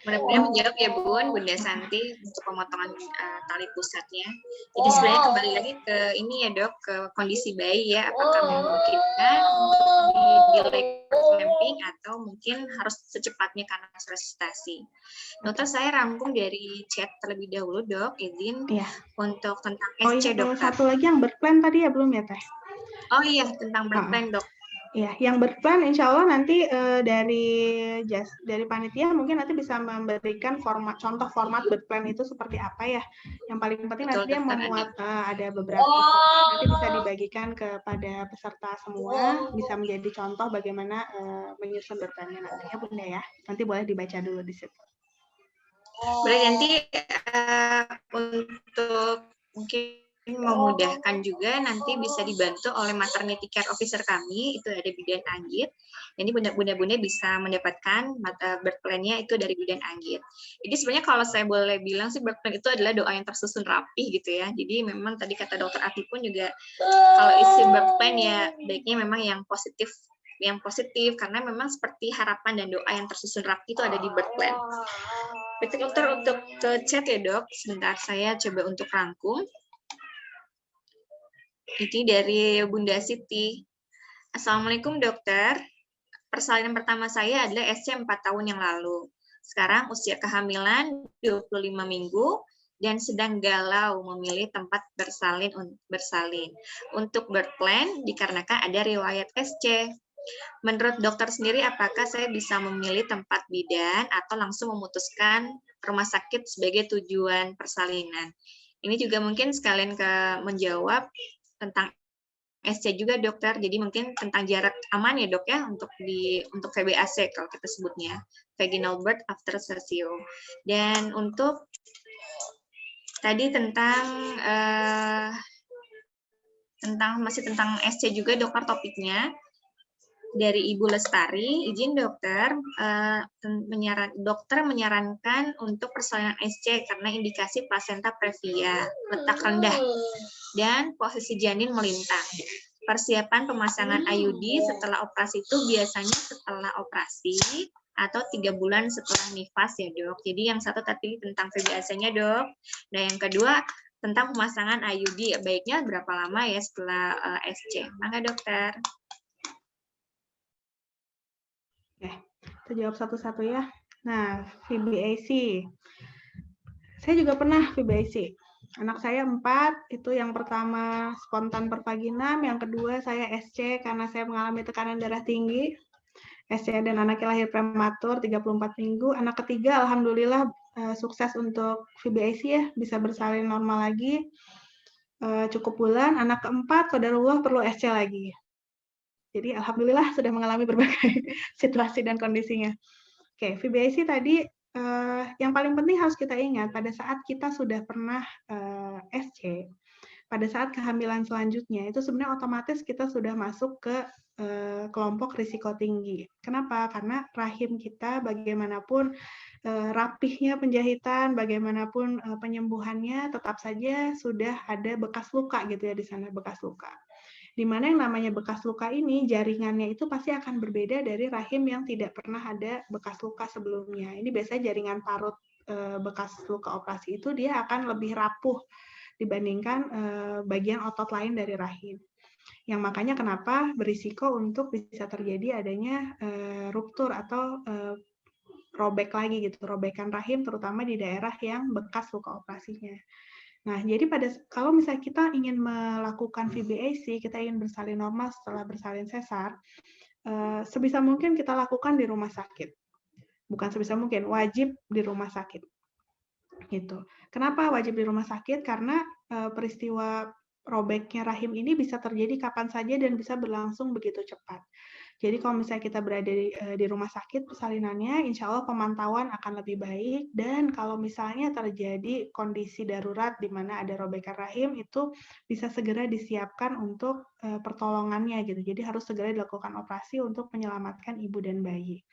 Mudah-mudahan menjawab ya Bunda Santi untuk pemotongan tali pusatnya. Jadi sebenarnya kembali lagi ke ini ya dok, ke kondisi bayi ya, apakah memungkinkan untuk delay clamping atau mungkin harus secepatnya karena resusitasi. Dokter, saya rangkum dari chat terlebih dahulu dok, izin untuk tentang SC dokter. Satu lagi yang birth-plan tadi ya belum ya Teh? Oh iya, tentang birth-plan dok. Ya, yang birth-plan insya Allah nanti dari panitia mungkin nanti bisa memberikan contoh format birth-plan itu seperti apa ya. Yang paling penting nanti dia memuat ada beberapa nanti bisa dibagikan kepada peserta semua, bisa menjadi contoh bagaimana menyusun birth-plan-nya nantinya Bunda ya. Nanti boleh dibaca dulu di situ. Boleh nanti untuk mungkin memudahkan juga nanti bisa dibantu oleh maternity care officer kami, itu ada Bidan Anggit. Jadi bunda-bunda bisa mendapatkan birth plan-nya itu dari Bidan Anggit. Jadi sebenarnya kalau saya boleh bilang sih birth plan itu adalah doa yang tersusun rapi gitu ya. Jadi memang tadi kata dokter Ati pun juga kalau isi birth plan ya baiknya memang yang positif karena memang seperti harapan dan doa yang tersusun rapi itu ada di birth plan. Baik dokter, untuk ke chat ya dok, sebentar saya coba untuk rangkum. Ini dari Bunda Siti. Assalamualaikum dokter. Persalinan pertama saya adalah SC 4 tahun yang lalu. Sekarang usia kehamilan 25 minggu dan sedang galau memilih tempat bersalin. Untuk birth plan dikarenakan ada riwayat SC. Menurut dokter sendiri apakah saya bisa memilih tempat bidan atau langsung memutuskan rumah sakit sebagai tujuan persalinan? Ini juga mungkin sekalian menjawab tentang SC juga dokter, jadi mungkin tentang jarak aman ya dok ya untuk VBAC kalau kita sebutnya, vaginal birth after cesio. Dan untuk tadi tentang masih tentang SC juga dokter topiknya dari Ibu Lestari, izin dokter, dokter menyarankan untuk persalinan SC karena indikasi plasenta previa, letak rendah, dan posisi janin melintang. Persiapan pemasangan IUD setelah operasi itu biasanya setelah operasi atau 3 bulan setelah nifas ya dok. Jadi yang satu tadi tentang VBAC-nya dok, dan yang kedua tentang pemasangan IUD, baiknya berapa lama ya setelah SC. Mangga dokter. Oke, kita jawab satu-satu ya. Nah, VBAC. Saya juga pernah VBAC. Anak saya 4, itu yang pertama spontan pervaginam, yang kedua saya SC karena saya mengalami tekanan darah tinggi. SC dan anaknya lahir prematur 34 minggu. Anak ketiga alhamdulillah sukses untuk VBAC ya, bisa bersalin normal lagi. Cukup bulan. Anak keempat qadarullah perlu SC lagi. Jadi alhamdulillah sudah mengalami berbagai situasi dan kondisinya. Oke, VBAC tadi yang paling penting harus kita ingat pada saat kita sudah pernah SC, pada saat kehamilan selanjutnya itu sebenarnya otomatis kita sudah masuk ke kelompok risiko tinggi. Kenapa? Karena rahim kita bagaimanapun rapihnya penjahitan, bagaimanapun penyembuhannya tetap saja sudah ada bekas luka gitu ya di sana, bekas luka. Di mana yang namanya bekas luka ini, jaringannya itu pasti akan berbeda dari rahim yang tidak pernah ada bekas luka sebelumnya. Ini biasanya jaringan parut bekas luka operasi itu dia akan lebih rapuh dibandingkan bagian otot lain dari rahim. Yang makanya kenapa berisiko untuk bisa terjadi adanya ruptur atau robek lagi gitu, robekan rahim terutama di daerah yang bekas luka operasinya. Nah, jadi kalau misalnya kita ingin melakukan VBAC, kita ingin bersalin normal setelah bersalin sesar, sebisa mungkin kita lakukan di rumah sakit. Bukan sebisa mungkin, wajib di rumah sakit. Gitu. Kenapa wajib di rumah sakit? Karena peristiwa robeknya rahim ini bisa terjadi kapan saja dan bisa berlangsung begitu cepat. Jadi kalau misalnya kita berada di rumah sakit persalinannya, insya Allah pemantauan akan lebih baik. Dan kalau misalnya terjadi kondisi darurat di mana ada robekan rahim, itu bisa segera disiapkan untuk pertolongannya gitu. Jadi harus segera dilakukan operasi untuk menyelamatkan ibu dan bayi.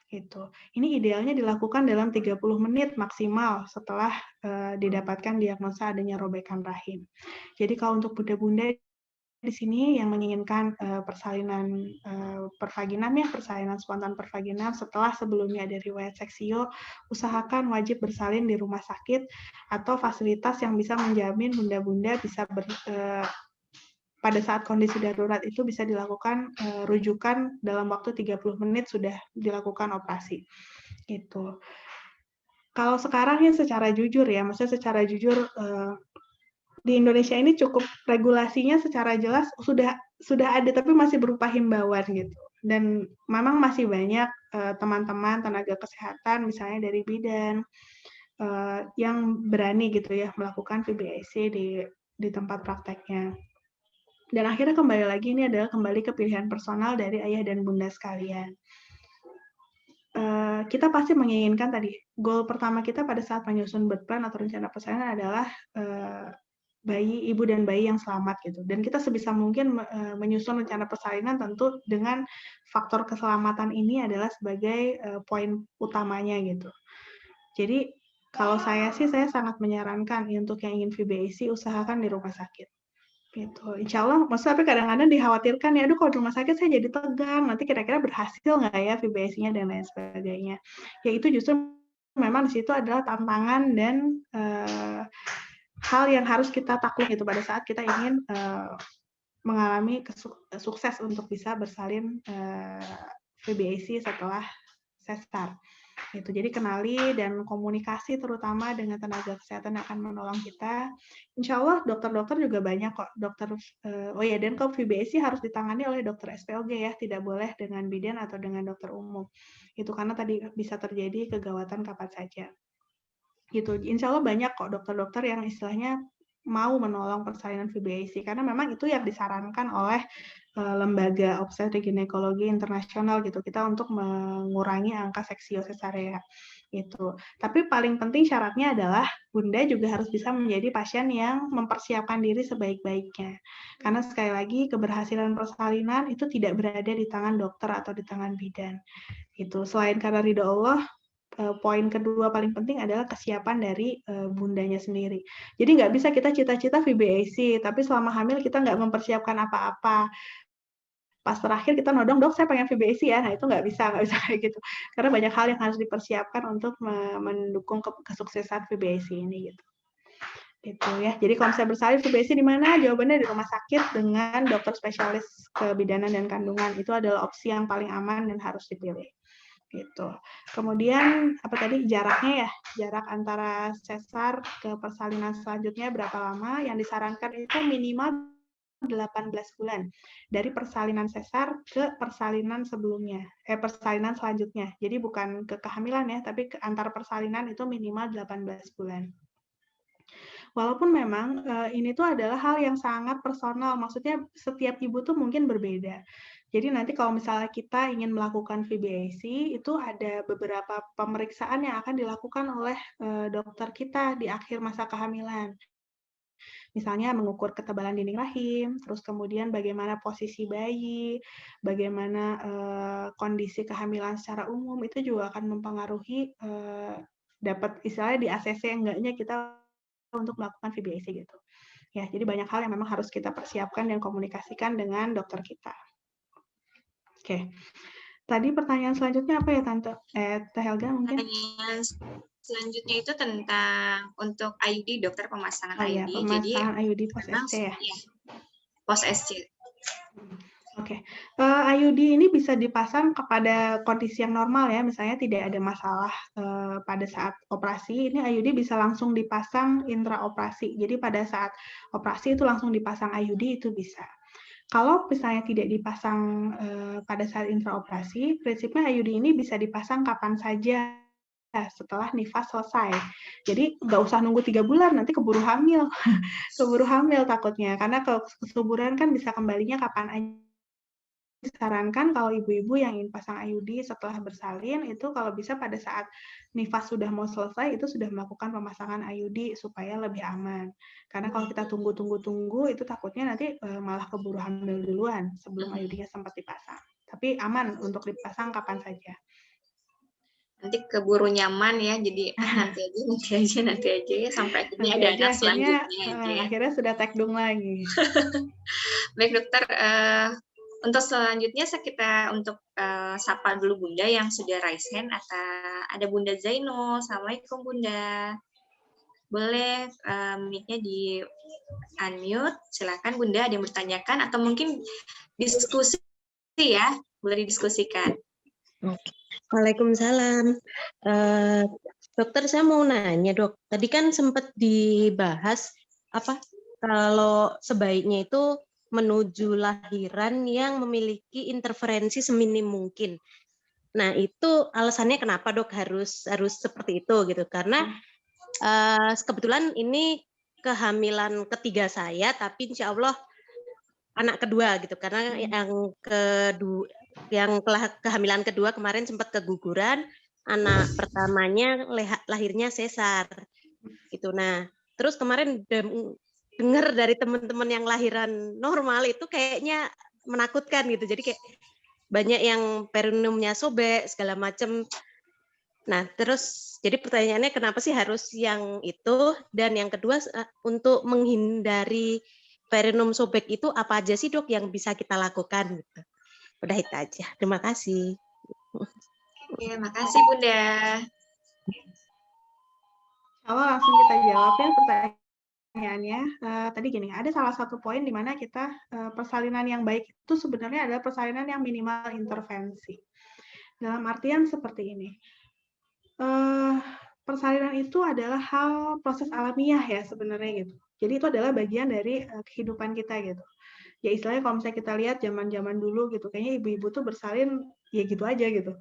Gitu. Ini idealnya dilakukan dalam 30 menit maksimal setelah didapatkan diagnosa adanya robekan rahim. Jadi kalau untuk bunda-bunda di sini yang menginginkan persalinan pervaginam ya, persalinan spontan pervaginam setelah sebelumnya ada riwayat seksio, usahakan wajib bersalin di rumah sakit atau fasilitas yang bisa menjamin bunda-bunda bisa pada saat kondisi darurat itu bisa dilakukan rujukan dalam waktu 30 menit sudah dilakukan operasi. Gitu. Kalau sekarang ya secara jujur ya, maksudnya secara jujur di Indonesia ini cukup regulasinya secara jelas sudah ada tapi masih berupa himbauan gitu. Dan memang masih banyak teman-teman tenaga kesehatan misalnya dari bidan yang berani gitu ya melakukan VBAC di tempat prakteknya. Dan akhirnya kembali lagi ini adalah kembali ke pilihan personal dari ayah dan bunda sekalian. Kita pasti menginginkan tadi goal pertama kita pada saat menyusun birth plan atau rencana persalinan adalah bayi, ibu dan bayi yang selamat gitu. Dan kita sebisa mungkin menyusun rencana persalinan tentu dengan faktor keselamatan ini adalah sebagai poin utamanya gitu. Jadi kalau saya sih saya sangat menyarankan untuk yang ingin VBAC usahakan di rumah sakit. Gitu. Insya Allah, maksudnya tapi kadang-kadang dikhawatirkan ya, aduh kalau di rumah sakit saya jadi tegang, nanti kira-kira berhasil nggak ya VBAC-nya dan lain sebagainya. Ya itu justru memang di situ adalah tantangan dan hal yang harus kita takut gitu pada saat kita ingin mengalami sukses untuk bisa bersalin VBAC setelah sesar. Gitu. Jadi kenali dan komunikasi terutama dengan tenaga kesehatan yang akan menolong kita. Insya Allah dokter-dokter juga banyak kok. Dan kalau VBAC harus ditangani oleh dokter SPOG ya, tidak boleh dengan bidan atau dengan dokter umum. Itu karena tadi bisa terjadi kegawatan kapan saja. Gitu. Insya Allah banyak kok dokter-dokter yang istilahnya mau menolong persalinan VBAC karena memang itu yang disarankan oleh lembaga obstetrik ginekologi internasional gitu kita untuk mengurangi angka seksio sesarea gitu. Tapi paling penting syaratnya adalah bunda juga harus bisa menjadi pasien yang mempersiapkan diri sebaik-baiknya. Karena sekali lagi keberhasilan persalinan itu tidak berada di tangan dokter atau di tangan bidan. Gitu. Selain karena ridho Allah, poin kedua paling penting adalah kesiapan dari bundanya sendiri. Jadi nggak bisa kita cita-cita VBAC, tapi selama hamil kita nggak mempersiapkan apa-apa. Pas terakhir kita nodong, dok saya pengen VBAC ya, nah itu nggak bisa kayak gitu. Karena banyak hal yang harus dipersiapkan untuk mendukung kesuksesan VBAC ini gitu. Itu ya. Jadi kalau misalnya bersalin VBAC di mana? Jawabannya di rumah sakit dengan dokter spesialis kebidanan dan kandungan. Itu adalah opsi yang paling aman dan harus dipilih. Gitu. Kemudian apa tadi jaraknya ya, jarak antara sesar ke persalinan selanjutnya berapa lama? Yang disarankan itu minimal 18 bulan dari persalinan sesar ke persalinan sebelumnya, persalinan selanjutnya. Jadi bukan ke kehamilan ya, tapi ke antar persalinan itu minimal 18 bulan. Walaupun memang ini tuh adalah hal yang sangat personal, maksudnya setiap ibu tuh mungkin berbeda. Jadi nanti kalau misalnya kita ingin melakukan VBAC, itu ada beberapa pemeriksaan yang akan dilakukan oleh dokter kita di akhir masa kehamilan. Misalnya mengukur ketebalan dinding rahim, terus kemudian bagaimana posisi bayi, bagaimana kondisi kehamilan secara umum, itu juga akan mempengaruhi dapat istilahnya di ACC enggaknya kita untuk melakukan VBAC gitu. Ya, jadi banyak hal yang memang harus kita persiapkan dan komunikasikan dengan dokter kita. Oke. Tadi pertanyaan selanjutnya apa ya Tante? Teh Helga mungkin? Pertanyaan selanjutnya itu tentang untuk IUD, dokter pemasangan IUD. Ya, pemasangan jadi IUD post SC ya? Ya, post SC. Oke. IUD ini bisa dipasang kepada kondisi yang normal ya, misalnya tidak ada masalah pada saat operasi, ini IUD bisa langsung dipasang intraoperasi. Jadi pada saat operasi itu langsung dipasang IUD itu bisa. Kalau misalnya tidak dipasang pada saat intraoperasi, prinsipnya IUD ini bisa dipasang kapan saja setelah nifas selesai. Jadi nggak usah nunggu 3 bulan, nanti keburu hamil. Keburu hamil takutnya, karena kesuburan kan bisa kembalinya kapan aja. Disarankan kalau ibu-ibu yang ingin pasang IUD setelah bersalin, itu kalau bisa pada saat nifas sudah mau selesai, itu sudah melakukan pemasangan IUD supaya lebih aman. Karena kalau kita tunggu, itu takutnya nanti malah keburu hamil duluan sebelum IUD-nya sempat dipasang. Tapi aman untuk dipasang kapan saja. nanti keburu nyaman ya, jadi nanti aja ya, sampai akhirnya ada anak selanjutnya aja ya. Akhirnya sudah tekdung lagi. Baik dokter, untuk selanjutnya kita untuk sapa dulu Bunda yang sudah raise hand. Ada Bunda Zainul. Assalamualaikum Bunda. Boleh mic-nya di unmute. Silakan Bunda, ada yang bertanyakan atau mungkin diskusi ya, boleh didiskusikan. Waalaikumsalam. Dokter, saya mau nanya dok. Tadi kan sempat dibahas kalau sebaiknya itu menuju lahiran yang memiliki interferensi seminim mungkin. Nah, itu alasannya kenapa dok harus seperti itu gitu? Karena kebetulan ini kehamilan ketiga saya, tapi insya Allah anak kedua gitu. Karena yang kehamilan kedua kemarin sempat keguguran, anak pertamanya lahirnya sesar gitu. Nah, terus kemarin dengar dari teman-teman yang lahiran normal itu kayaknya menakutkan gitu. Jadi kayak banyak yang perineumnya sobek segala macam. Nah, terus jadi pertanyaannya kenapa sih harus yang itu, dan yang kedua untuk menghindari perineum sobek itu apa aja sih dok yang bisa kita lakukan gitu. Udah itu aja. Terima kasih. Ya, makasih Bunda. Kalau langsung kita jawab ya pertanyaannya. Tadi gini, ada salah satu poin di mana kita persalinan yang baik itu sebenarnya adalah persalinan yang minimal intervensi. Dalam artian seperti ini. Persalinan itu adalah hal proses alamiah ya sebenarnya gitu. Jadi itu adalah bagian dari kehidupan kita gitu. Ya istilahnya kalau misalnya kita lihat zaman-zaman dulu gitu, kayaknya ibu-ibu tuh bersalin ya gitu aja gitu.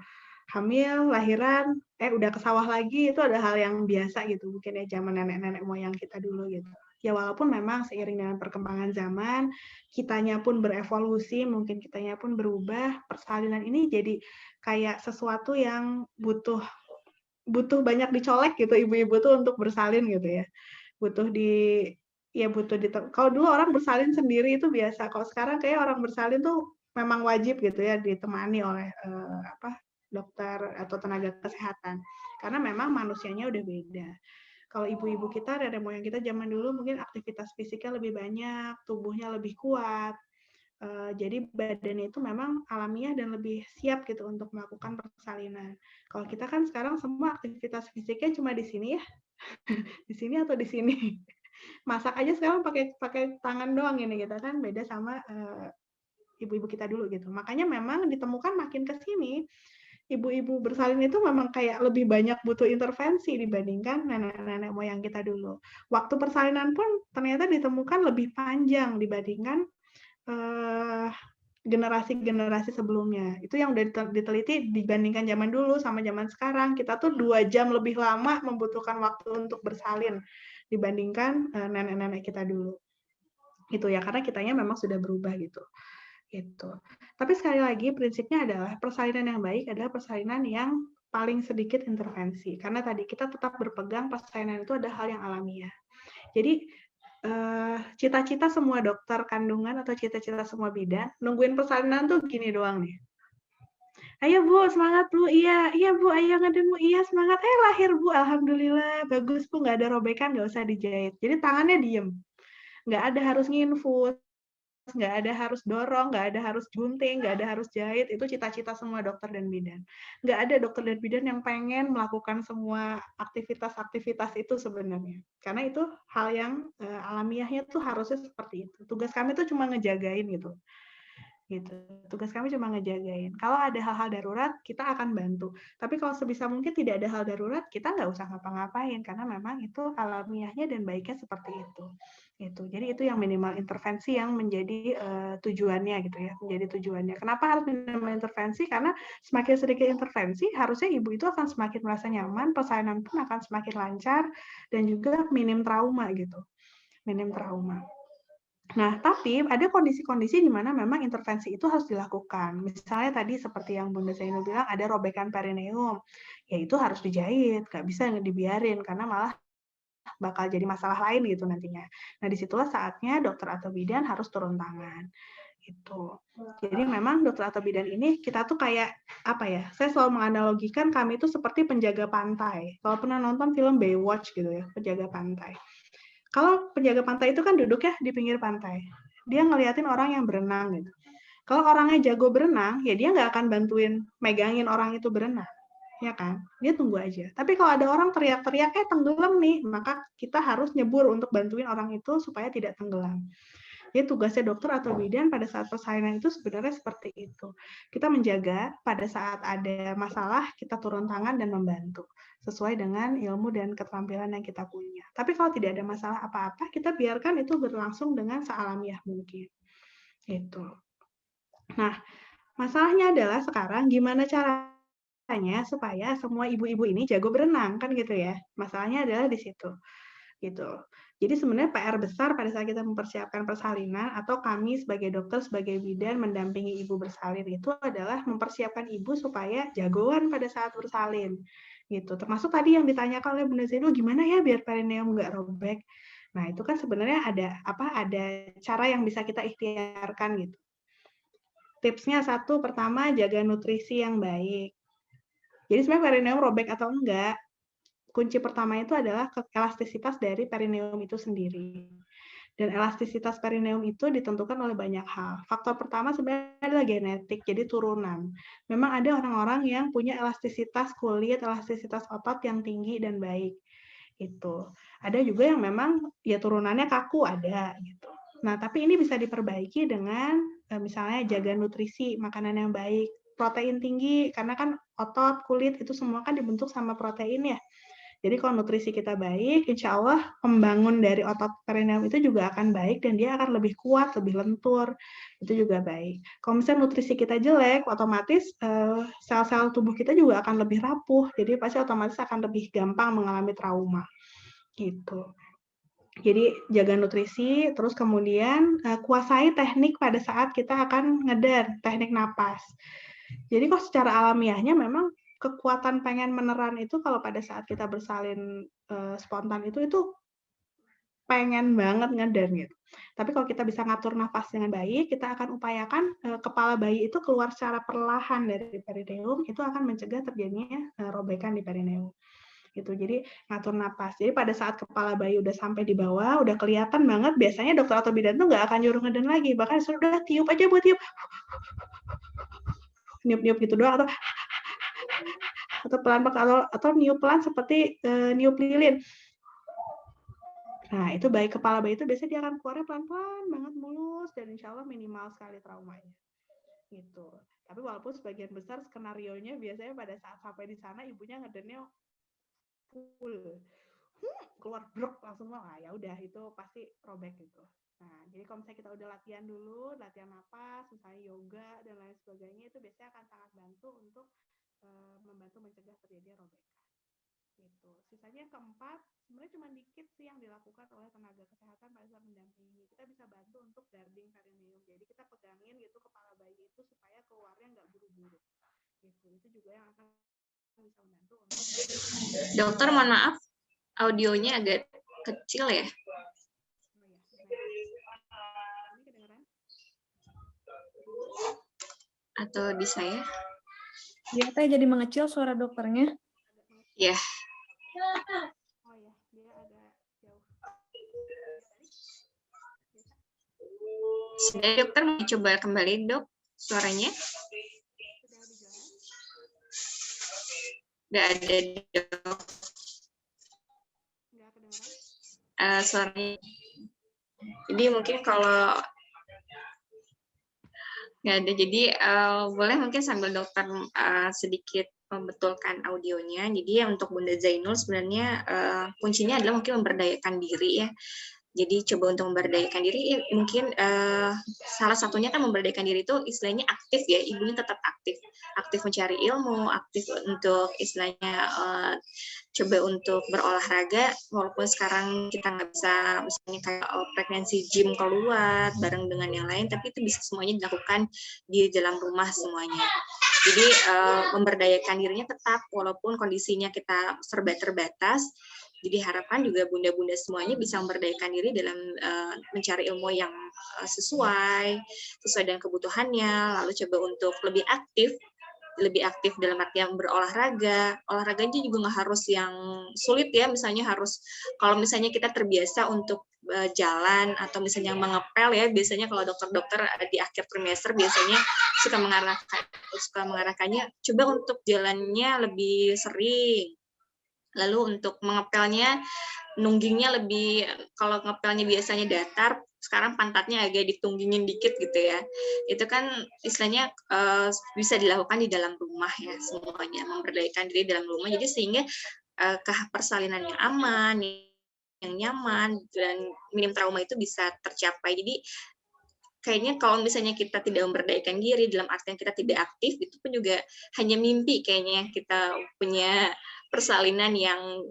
Hamil, lahiran, udah ke sawah lagi, itu ada hal yang biasa gitu, mungkin ya zaman nenek-nenek moyang kita dulu gitu. Ya walaupun memang seiring dengan perkembangan zaman, kitanya pun berevolusi, mungkin kitanya pun berubah, persalinan ini jadi kayak sesuatu yang butuh banyak dicolek gitu ibu-ibu tuh untuk bersalin gitu ya. Kalau dulu orang bersalin sendiri itu biasa, kalau sekarang kayak orang bersalin tuh memang wajib gitu ya ditemani oleh dokter atau tenaga kesehatan, karena memang manusianya udah beda. Kalau ibu-ibu kita, nenek moyang kita zaman dulu mungkin aktivitas fisiknya lebih banyak, tubuhnya lebih kuat, jadi badannya itu memang alamiah dan lebih siap gitu untuk melakukan persalinan. Kalau kita kan sekarang semua aktivitas fisiknya cuma di sini ya, di sini atau di sini. Masak aja sekarang pakai tangan doang ini kita kan, beda sama ibu-ibu kita dulu gitu. Makanya memang ditemukan makin ke sini ibu-ibu bersalin itu memang kayak lebih banyak butuh intervensi dibandingkan nenek-nenek moyang kita dulu. Waktu persalinan pun ternyata ditemukan lebih panjang dibandingkan generasi-generasi sebelumnya. Itu yang udah diteliti dibandingkan zaman dulu sama zaman sekarang. Kita tuh 2 jam lebih lama membutuhkan waktu untuk bersalin dibandingkan nenek-nenek kita dulu. Itu ya, karena kitanya memang sudah berubah gitu. Gitu. Tapi sekali lagi prinsipnya adalah persalinan yang baik adalah persalinan yang paling sedikit intervensi. Karena tadi kita tetap berpegang persalinan itu ada hal yang alamiah. Jadi cita-cita semua dokter kandungan atau cita-cita semua bidan nungguin persalinan tuh gini doang nih. Ayo Bu, semangat Bu. Iya Bu, ayo ngeden Bu. Iya semangat. Lahir Bu, alhamdulillah. Bagus Bu, nggak ada robekan, nggak usah dijahit. Jadi tangannya diem. Nggak ada harus nginfus, nggak ada harus dorong, nggak ada harus gunting, nggak ada harus jahit. Itu cita-cita semua dokter dan bidan. Nggak ada dokter dan bidan yang pengen melakukan semua aktivitas-aktivitas itu sebenarnya. Karena itu hal yang alamiahnya tuh harusnya seperti itu. Tugas kami tuh cuma ngejagain gitu. Tugas kami cuma ngejagain. Kalau ada hal-hal darurat, kita akan bantu. Tapi kalau sebisa mungkin tidak ada hal darurat, kita nggak usah ngapa-ngapain karena memang itu alamiahnya dan baiknya seperti itu. Jadi itu yang minimal intervensi yang menjadi tujuannya gitu ya, menjadi tujuannya. Kenapa harus minimal intervensi? Karena semakin sedikit intervensi, harusnya ibu itu akan semakin merasa nyaman, persalinan pun akan semakin lancar dan juga minim trauma gitu, minim trauma. Nah, tapi ada kondisi-kondisi di mana memang intervensi itu harus dilakukan. Misalnya tadi seperti yang Bunda Zainul bilang ada robekan perineum, ya itu harus dijahit, nggak bisa dibiarin karena malah bakal jadi masalah lain gitu nantinya. Nah, disitulah saatnya dokter atau bidan harus turun tangan. Gitu. Jadi memang dokter atau bidan ini kita tuh kayak apa ya? Saya selalu menganalogikan kami itu seperti penjaga pantai. Kalau pernah nonton film Baywatch gitu ya, penjaga pantai. Kalau penjaga pantai itu kan duduknya di pinggir pantai. Dia ngeliatin orang yang berenang gitu. Kalau orangnya jago berenang, ya dia nggak akan bantuin megangin orang itu berenang. Ya kan? Dia tunggu aja. Tapi kalau ada orang teriak-teriak, tenggelam nih, maka kita harus nyebur untuk bantuin orang itu supaya tidak tenggelam. Jadi tugasnya dokter atau bidan pada saat persalinan itu sebenarnya seperti itu. Kita menjaga pada saat ada masalah, kita turun tangan dan membantu. Sesuai dengan ilmu dan keterampilan yang kita punya. Tapi kalau tidak ada masalah apa-apa, kita biarkan itu berlangsung dengan sealamiah mungkin. Itu. Nah, masalahnya adalah sekarang gimana caranya supaya semua ibu-ibu ini jago berenang, kan gitu ya. Masalahnya adalah di situ. Gitu. Jadi sebenarnya PR besar pada saat kita mempersiapkan persalinan atau kami sebagai dokter, sebagai bidan mendampingi ibu bersalin itu adalah mempersiapkan ibu supaya jagoan pada saat bersalin. Gitu. Termasuk tadi yang ditanyakan oleh Bunda Zainul, gimana ya biar perineum nggak robek? Nah, itu kan sebenarnya ada cara yang bisa kita ikhtiarkan gitu. Tipsnya satu, pertama jaga nutrisi yang baik. Jadi sebenarnya perineum robek atau enggak, kunci pertama itu adalah elastisitas dari perineum itu sendiri. Dan elastisitas perineum itu ditentukan oleh banyak hal. Faktor pertama sebenarnya adalah genetik, jadi turunan. Memang ada orang-orang yang punya elastisitas kulit, elastisitas otot yang tinggi dan baik. Itu. Ada juga yang memang ya turunannya kaku, ada gitu. Nah, tapi ini bisa diperbaiki dengan misalnya jaga nutrisi, makanan yang baik, protein tinggi, karena kan otot, kulit itu semua kan dibentuk sama protein ya. Jadi kalau nutrisi kita baik, insya Allah pembangun dari otot perineum itu juga akan baik dan dia akan lebih kuat, lebih lentur. Itu juga baik. Kalau misalnya nutrisi kita jelek, otomatis sel-sel tubuh kita juga akan lebih rapuh. Jadi pasti otomatis akan lebih gampang mengalami trauma. Gitu. Jadi jaga nutrisi, terus kemudian kuasai teknik pada saat kita akan ngeder, teknik napas. Jadi kok secara alamiahnya memang kekuatan pengen meneran itu kalau pada saat kita bersalin spontan itu pengen banget ngeder gitu. Tapi kalau kita bisa ngatur nafas dengan baik, kita akan upayakan kepala bayi itu keluar secara perlahan dari perineum, itu akan mencegah terjadinya robekan di perineum. Gitu. Jadi ngatur napas. Jadi pada saat kepala bayi udah sampai di bawah, udah kelihatan banget, biasanya dokter atau bidan tuh nggak akan nyuruh ngeden lagi, bahkan sudah tiup aja buat tiup. Niup-niup gitu doang atau pelan atau niup pelan seperti niup lilin. Nah, itu kepala bayi itu biasanya dia akan keluarnya pelan-pelan banget, mulus, dan insya Allah minimal sekali traumanya. Gitu. Tapi walaupun sebagian besar skenarionya biasanya pada saat sampai di sana ibunya ngedennya full. Keluar brok langsung ya udah itu pasti robek gitu. Nah, jadi kalau misalnya kita udah latihan dulu, latihan napas, misalnya yoga dan lain sebagainya, itu biasanya akan sangat bantu untuk membantu mencegah terjadi robekan. Gitu. Sisanya yang keempat, sebenarnya cuma dikit sih yang dilakukan oleh tenaga kesehatan pada saat mendampingi. Kita bisa bantu untuk guarding perineum. Jadi kita pegangin gitu kepala bayi itu supaya keluarnya nggak buru-buru. Gitu. Itu juga yang akan bisa membantu untuk. Dokter, mohon maaf, audionya agak kecil ya. Atau di saya? Ya, Teh, jadi mengecil suara dokternya. Ya. Oh ya, dia agak jauh. Sudah, dokter, mau coba kembali, dok, suaranya? Nggak ada, dok. Suaranya. Jadi mungkin kalau nggak ada, jadi boleh mungkin sambil dokter sedikit membetulkan audionya. Jadi untuk Bunda Zainul sebenarnya kuncinya adalah mungkin memberdayakan diri ya. Jadi coba untuk memberdayakan diri, mungkin salah satunya kan memberdayakan diri itu istilahnya aktif ya, ibunya tetap aktif mencari ilmu, aktif untuk istilahnya coba untuk berolahraga, walaupun sekarang kita nggak bisa misalnya kayak pregnancy gym keluar bareng dengan yang lain, tapi itu bisa semuanya dilakukan di dalam rumah semuanya. Jadi memberdayakan dirinya tetap, walaupun kondisinya kita serba terbatas, Jadi harapan juga bunda-bunda semuanya bisa memberdayakan diri dalam mencari ilmu yang sesuai dengan kebutuhannya, lalu coba untuk lebih aktif dalam artian berolahraga. Olahraganya juga nggak harus yang sulit ya, misalnya kalau misalnya kita terbiasa untuk jalan atau misalnya mengepel ya, biasanya kalau dokter-dokter di akhir trimester biasanya suka mengarahkannya coba untuk jalannya lebih sering. Lalu untuk mengepelnya, nunggingnya lebih, kalau ngepelnya biasanya datar, sekarang pantatnya agak ditunggingin dikit gitu ya. Itu kan istilahnya bisa dilakukan di dalam rumah ya semuanya, memberdayakan diri dalam rumah. Jadi sehingga persalinan yang aman, yang nyaman, dan minim trauma itu bisa tercapai. Jadi kayaknya kalau misalnya kita tidak memberdayakan diri dalam artian kita tidak aktif, itu pun juga hanya mimpi kayaknya kita punya persalinan yang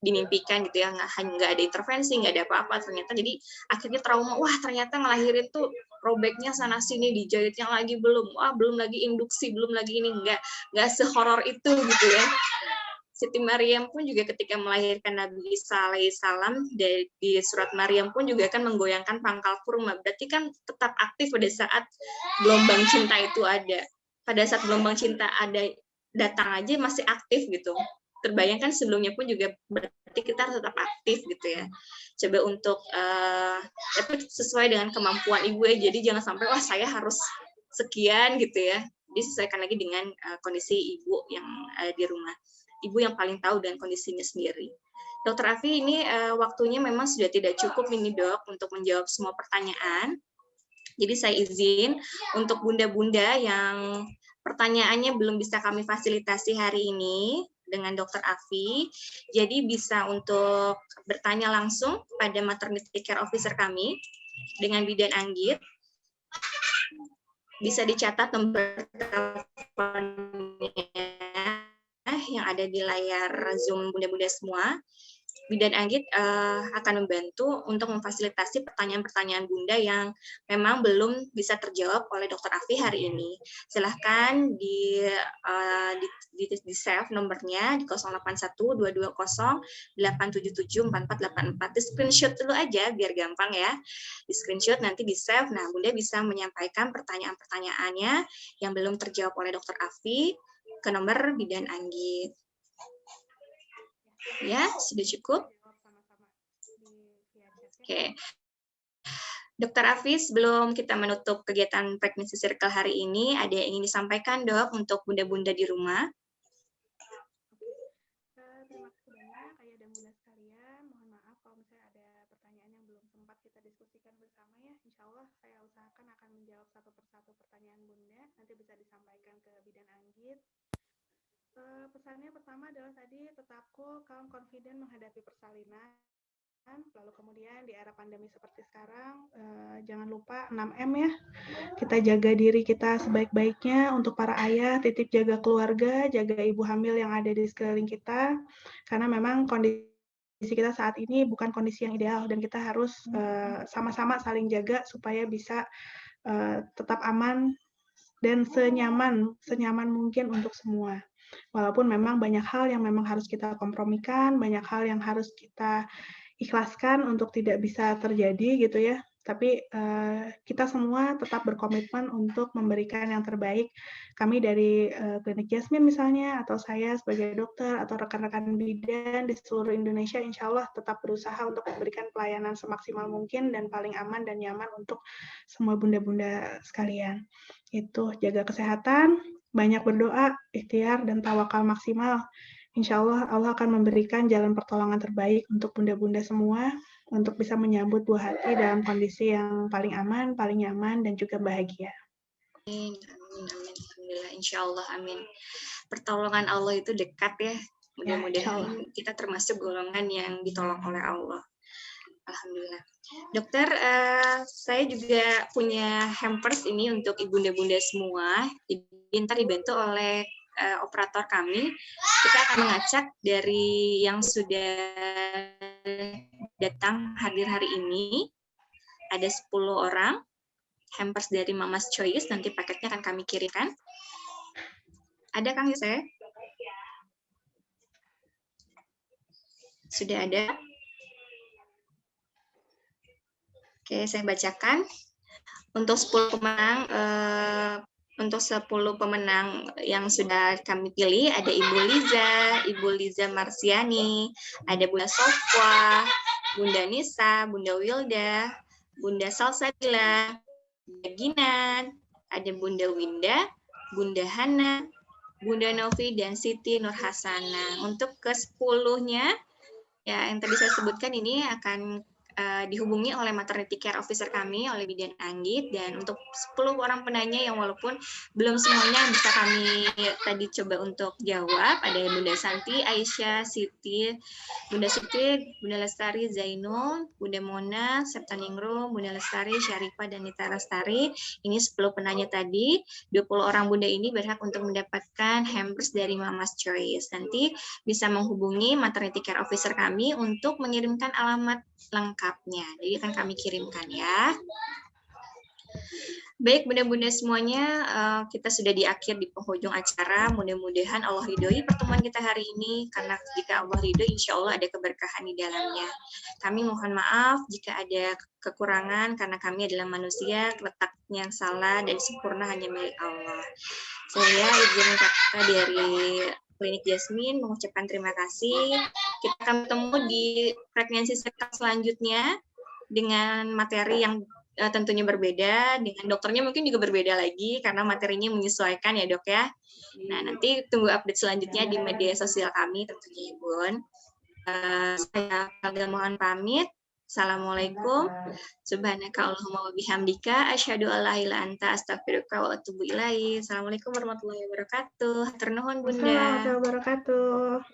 dimimpikan gitu ya, nggak ada intervensi, nggak ada apa-apa, ternyata jadi akhirnya trauma, wah ternyata ngelahirin tuh robeknya sana sini, dijahitnya lagi belum, belum lagi induksi, belum lagi ini, nggak sehoror itu gitu ya. Siti Maryam pun juga ketika melahirkan Nabi Isa alaihissalam, di surat Maryam pun juga kan menggoyangkan pangkal kurma, berarti kan tetap aktif pada saat gelombang cinta itu ada. Pada saat gelombang cinta ada datang aja masih aktif gitu. Terbayangkan sebelumnya pun juga berarti kita harus tetap aktif gitu ya. Coba untuk tapi sesuai dengan kemampuan ibu ya. Jadi jangan sampai wah saya harus sekian gitu ya. Disesuaikan lagi dengan kondisi ibu yang di rumah. Ibu yang paling tahu dengan kondisinya sendiri. Dokter Afi, ini waktunya memang sudah tidak cukup ini dok untuk menjawab semua pertanyaan. Jadi saya izin untuk bunda-bunda yang pertanyaannya belum bisa kami fasilitasi hari ini dengan Dokter Afi, jadi bisa untuk bertanya langsung pada maternity care officer kami dengan bidan Anggit. Bisa dicatat nomor teleponnya yang ada di layar Zoom bunda-bunda semua. Bidan Anggit akan membantu untuk memfasilitasi pertanyaan-pertanyaan bunda yang memang belum bisa terjawab oleh Dokter Afi hari ini. Silahkan di save nomornya di 081220877444. Di screenshot dulu aja biar gampang ya. Di screenshot nanti di save. Nah, bunda bisa menyampaikan pertanyaan-pertanyaannya yang belum terjawab oleh Dokter Afi ke nomor bidan Anggit. Ya, sudah cukup? Oke. Dokter Afi, sebelum kita menutup kegiatan Pregnancy Circle hari ini, ada yang ingin disampaikan, Dok, untuk bunda-bunda di rumah? Terima kasih banyak, Ayah dan Bunda sekalian. Mohon maaf kalau misalnya ada pertanyaan yang belum sempat kita diskusikan bersama ya. Insya Allah saya usahakan akan menjawab satu persatu pertanyaan Bunda. Nanti bisa disampaikan ke bidan Anggit. Pesannya pertama adalah tadi tetap cool, calm, confident menghadapi persalinan. Lalu kemudian di era pandemi seperti sekarang, jangan lupa 6M ya. Kita jaga diri kita sebaik-baiknya. Untuk para ayah, titip jaga keluarga, jaga ibu hamil yang ada di sekeliling kita. Karena memang kondisi kita saat ini bukan kondisi yang ideal dan kita harus sama-sama saling jaga supaya bisa tetap aman dan senyaman mungkin untuk semua. Walaupun memang banyak hal yang memang harus kita kompromikan, banyak hal yang harus kita ikhlaskan untuk tidak bisa terjadi gitu ya. Tapi kita semua tetap berkomitmen untuk memberikan yang terbaik. Kami dari Klinik Jasmine misalnya, atau saya sebagai dokter, atau rekan-rekan bidan di seluruh Indonesia, insya Allah tetap berusaha untuk memberikan pelayanan semaksimal mungkin dan paling aman dan nyaman untuk semua bunda-bunda sekalian. Itu jaga kesehatan, banyak berdoa, ikhtiar, dan tawakal maksimal. Insya Allah, Allah akan memberikan jalan pertolongan terbaik untuk bunda-bunda semua, untuk bisa menyambut buah hati dalam kondisi yang paling aman, paling nyaman, dan juga bahagia. Amin, amin, amin. Alhamdulillah, insya Allah, amin. Pertolongan Allah itu dekat ya. Mudah-mudahan kita termasuk golongan yang ditolong oleh Allah. Alhamdulillah. Dokter, saya juga punya hampers ini untuk ibunda-bunda semua. Jadi ntar dibantu oleh operator kami. Kita akan mengacak dari yang sudah datang hadir hari ini. Ada 10 orang. Hampers dari Mama's Choice, nanti paketnya akan kami kirimkan. Ada Kang Yusef? Sudah ada? Oke, saya bacakan. Untuk 10 pemenang, untuk 10 pemenang yang sudah kami pilih, ada Ibu Liza Marsiani, ada Bunda Sofwa, Bunda Nisa, Bunda Wilda, Bunda Salsabila, Bunda Ginan, ada Bunda Winda, Bunda Hana, Bunda Novi, dan Siti Nurhasana. Untuk ke-10-nya, ya yang tadi saya sebutkan ini akan dihubungi oleh maternity care officer kami, oleh Bidan Anggit, dan untuk 10 orang penanya yang walaupun belum semuanya bisa kami tadi coba untuk jawab, ada Bunda Santi, Aisyah, Siti, Bunda Lestari, Zainul, Bunda Mona, Septaningrum, Bunda Lestari, Syarifah, dan Nita Lestari. Ini 10 penanya tadi, 20 orang Bunda ini berhak untuk mendapatkan hampers dari Mama's Choice. Nanti bisa menghubungi maternity care officer kami untuk mengirimkan alamat lengkapnya. Jadi akan kami kirimkan ya. Baik, bunda-bunda semuanya, kita sudah di akhir di penghujung acara. Mudah-mudahan Allah ridhoi pertemuan kita hari ini, karena jika Allah ridhoi, insya Allah ada keberkahan di dalamnya. Kami mohon maaf jika ada kekurangan, karena kami adalah manusia, letaknya yang salah dan sempurna hanya milik Allah. Saya izin kata dari Klinik Jasmine mengucapkan terima kasih. Kita akan bertemu di frekuensi selanjutnya dengan materi yang tentunya berbeda, dengan dokternya mungkin juga berbeda lagi karena materinya menyesuaikan ya dok ya. Nah nanti tunggu update selanjutnya di media sosial kami tentunya Bun. Saya agak mohon pamit. Assalamualaikum. Subhanaka Allahumma wa bihamdika asyhadu an la ilaha anta astaghfiruka wa atubu ilaik. Assalamualaikum warahmatullahi wabarakatuh. Hatur nuhun Bunda. Wassalamualaikum warahmatullahi wabarakatuh.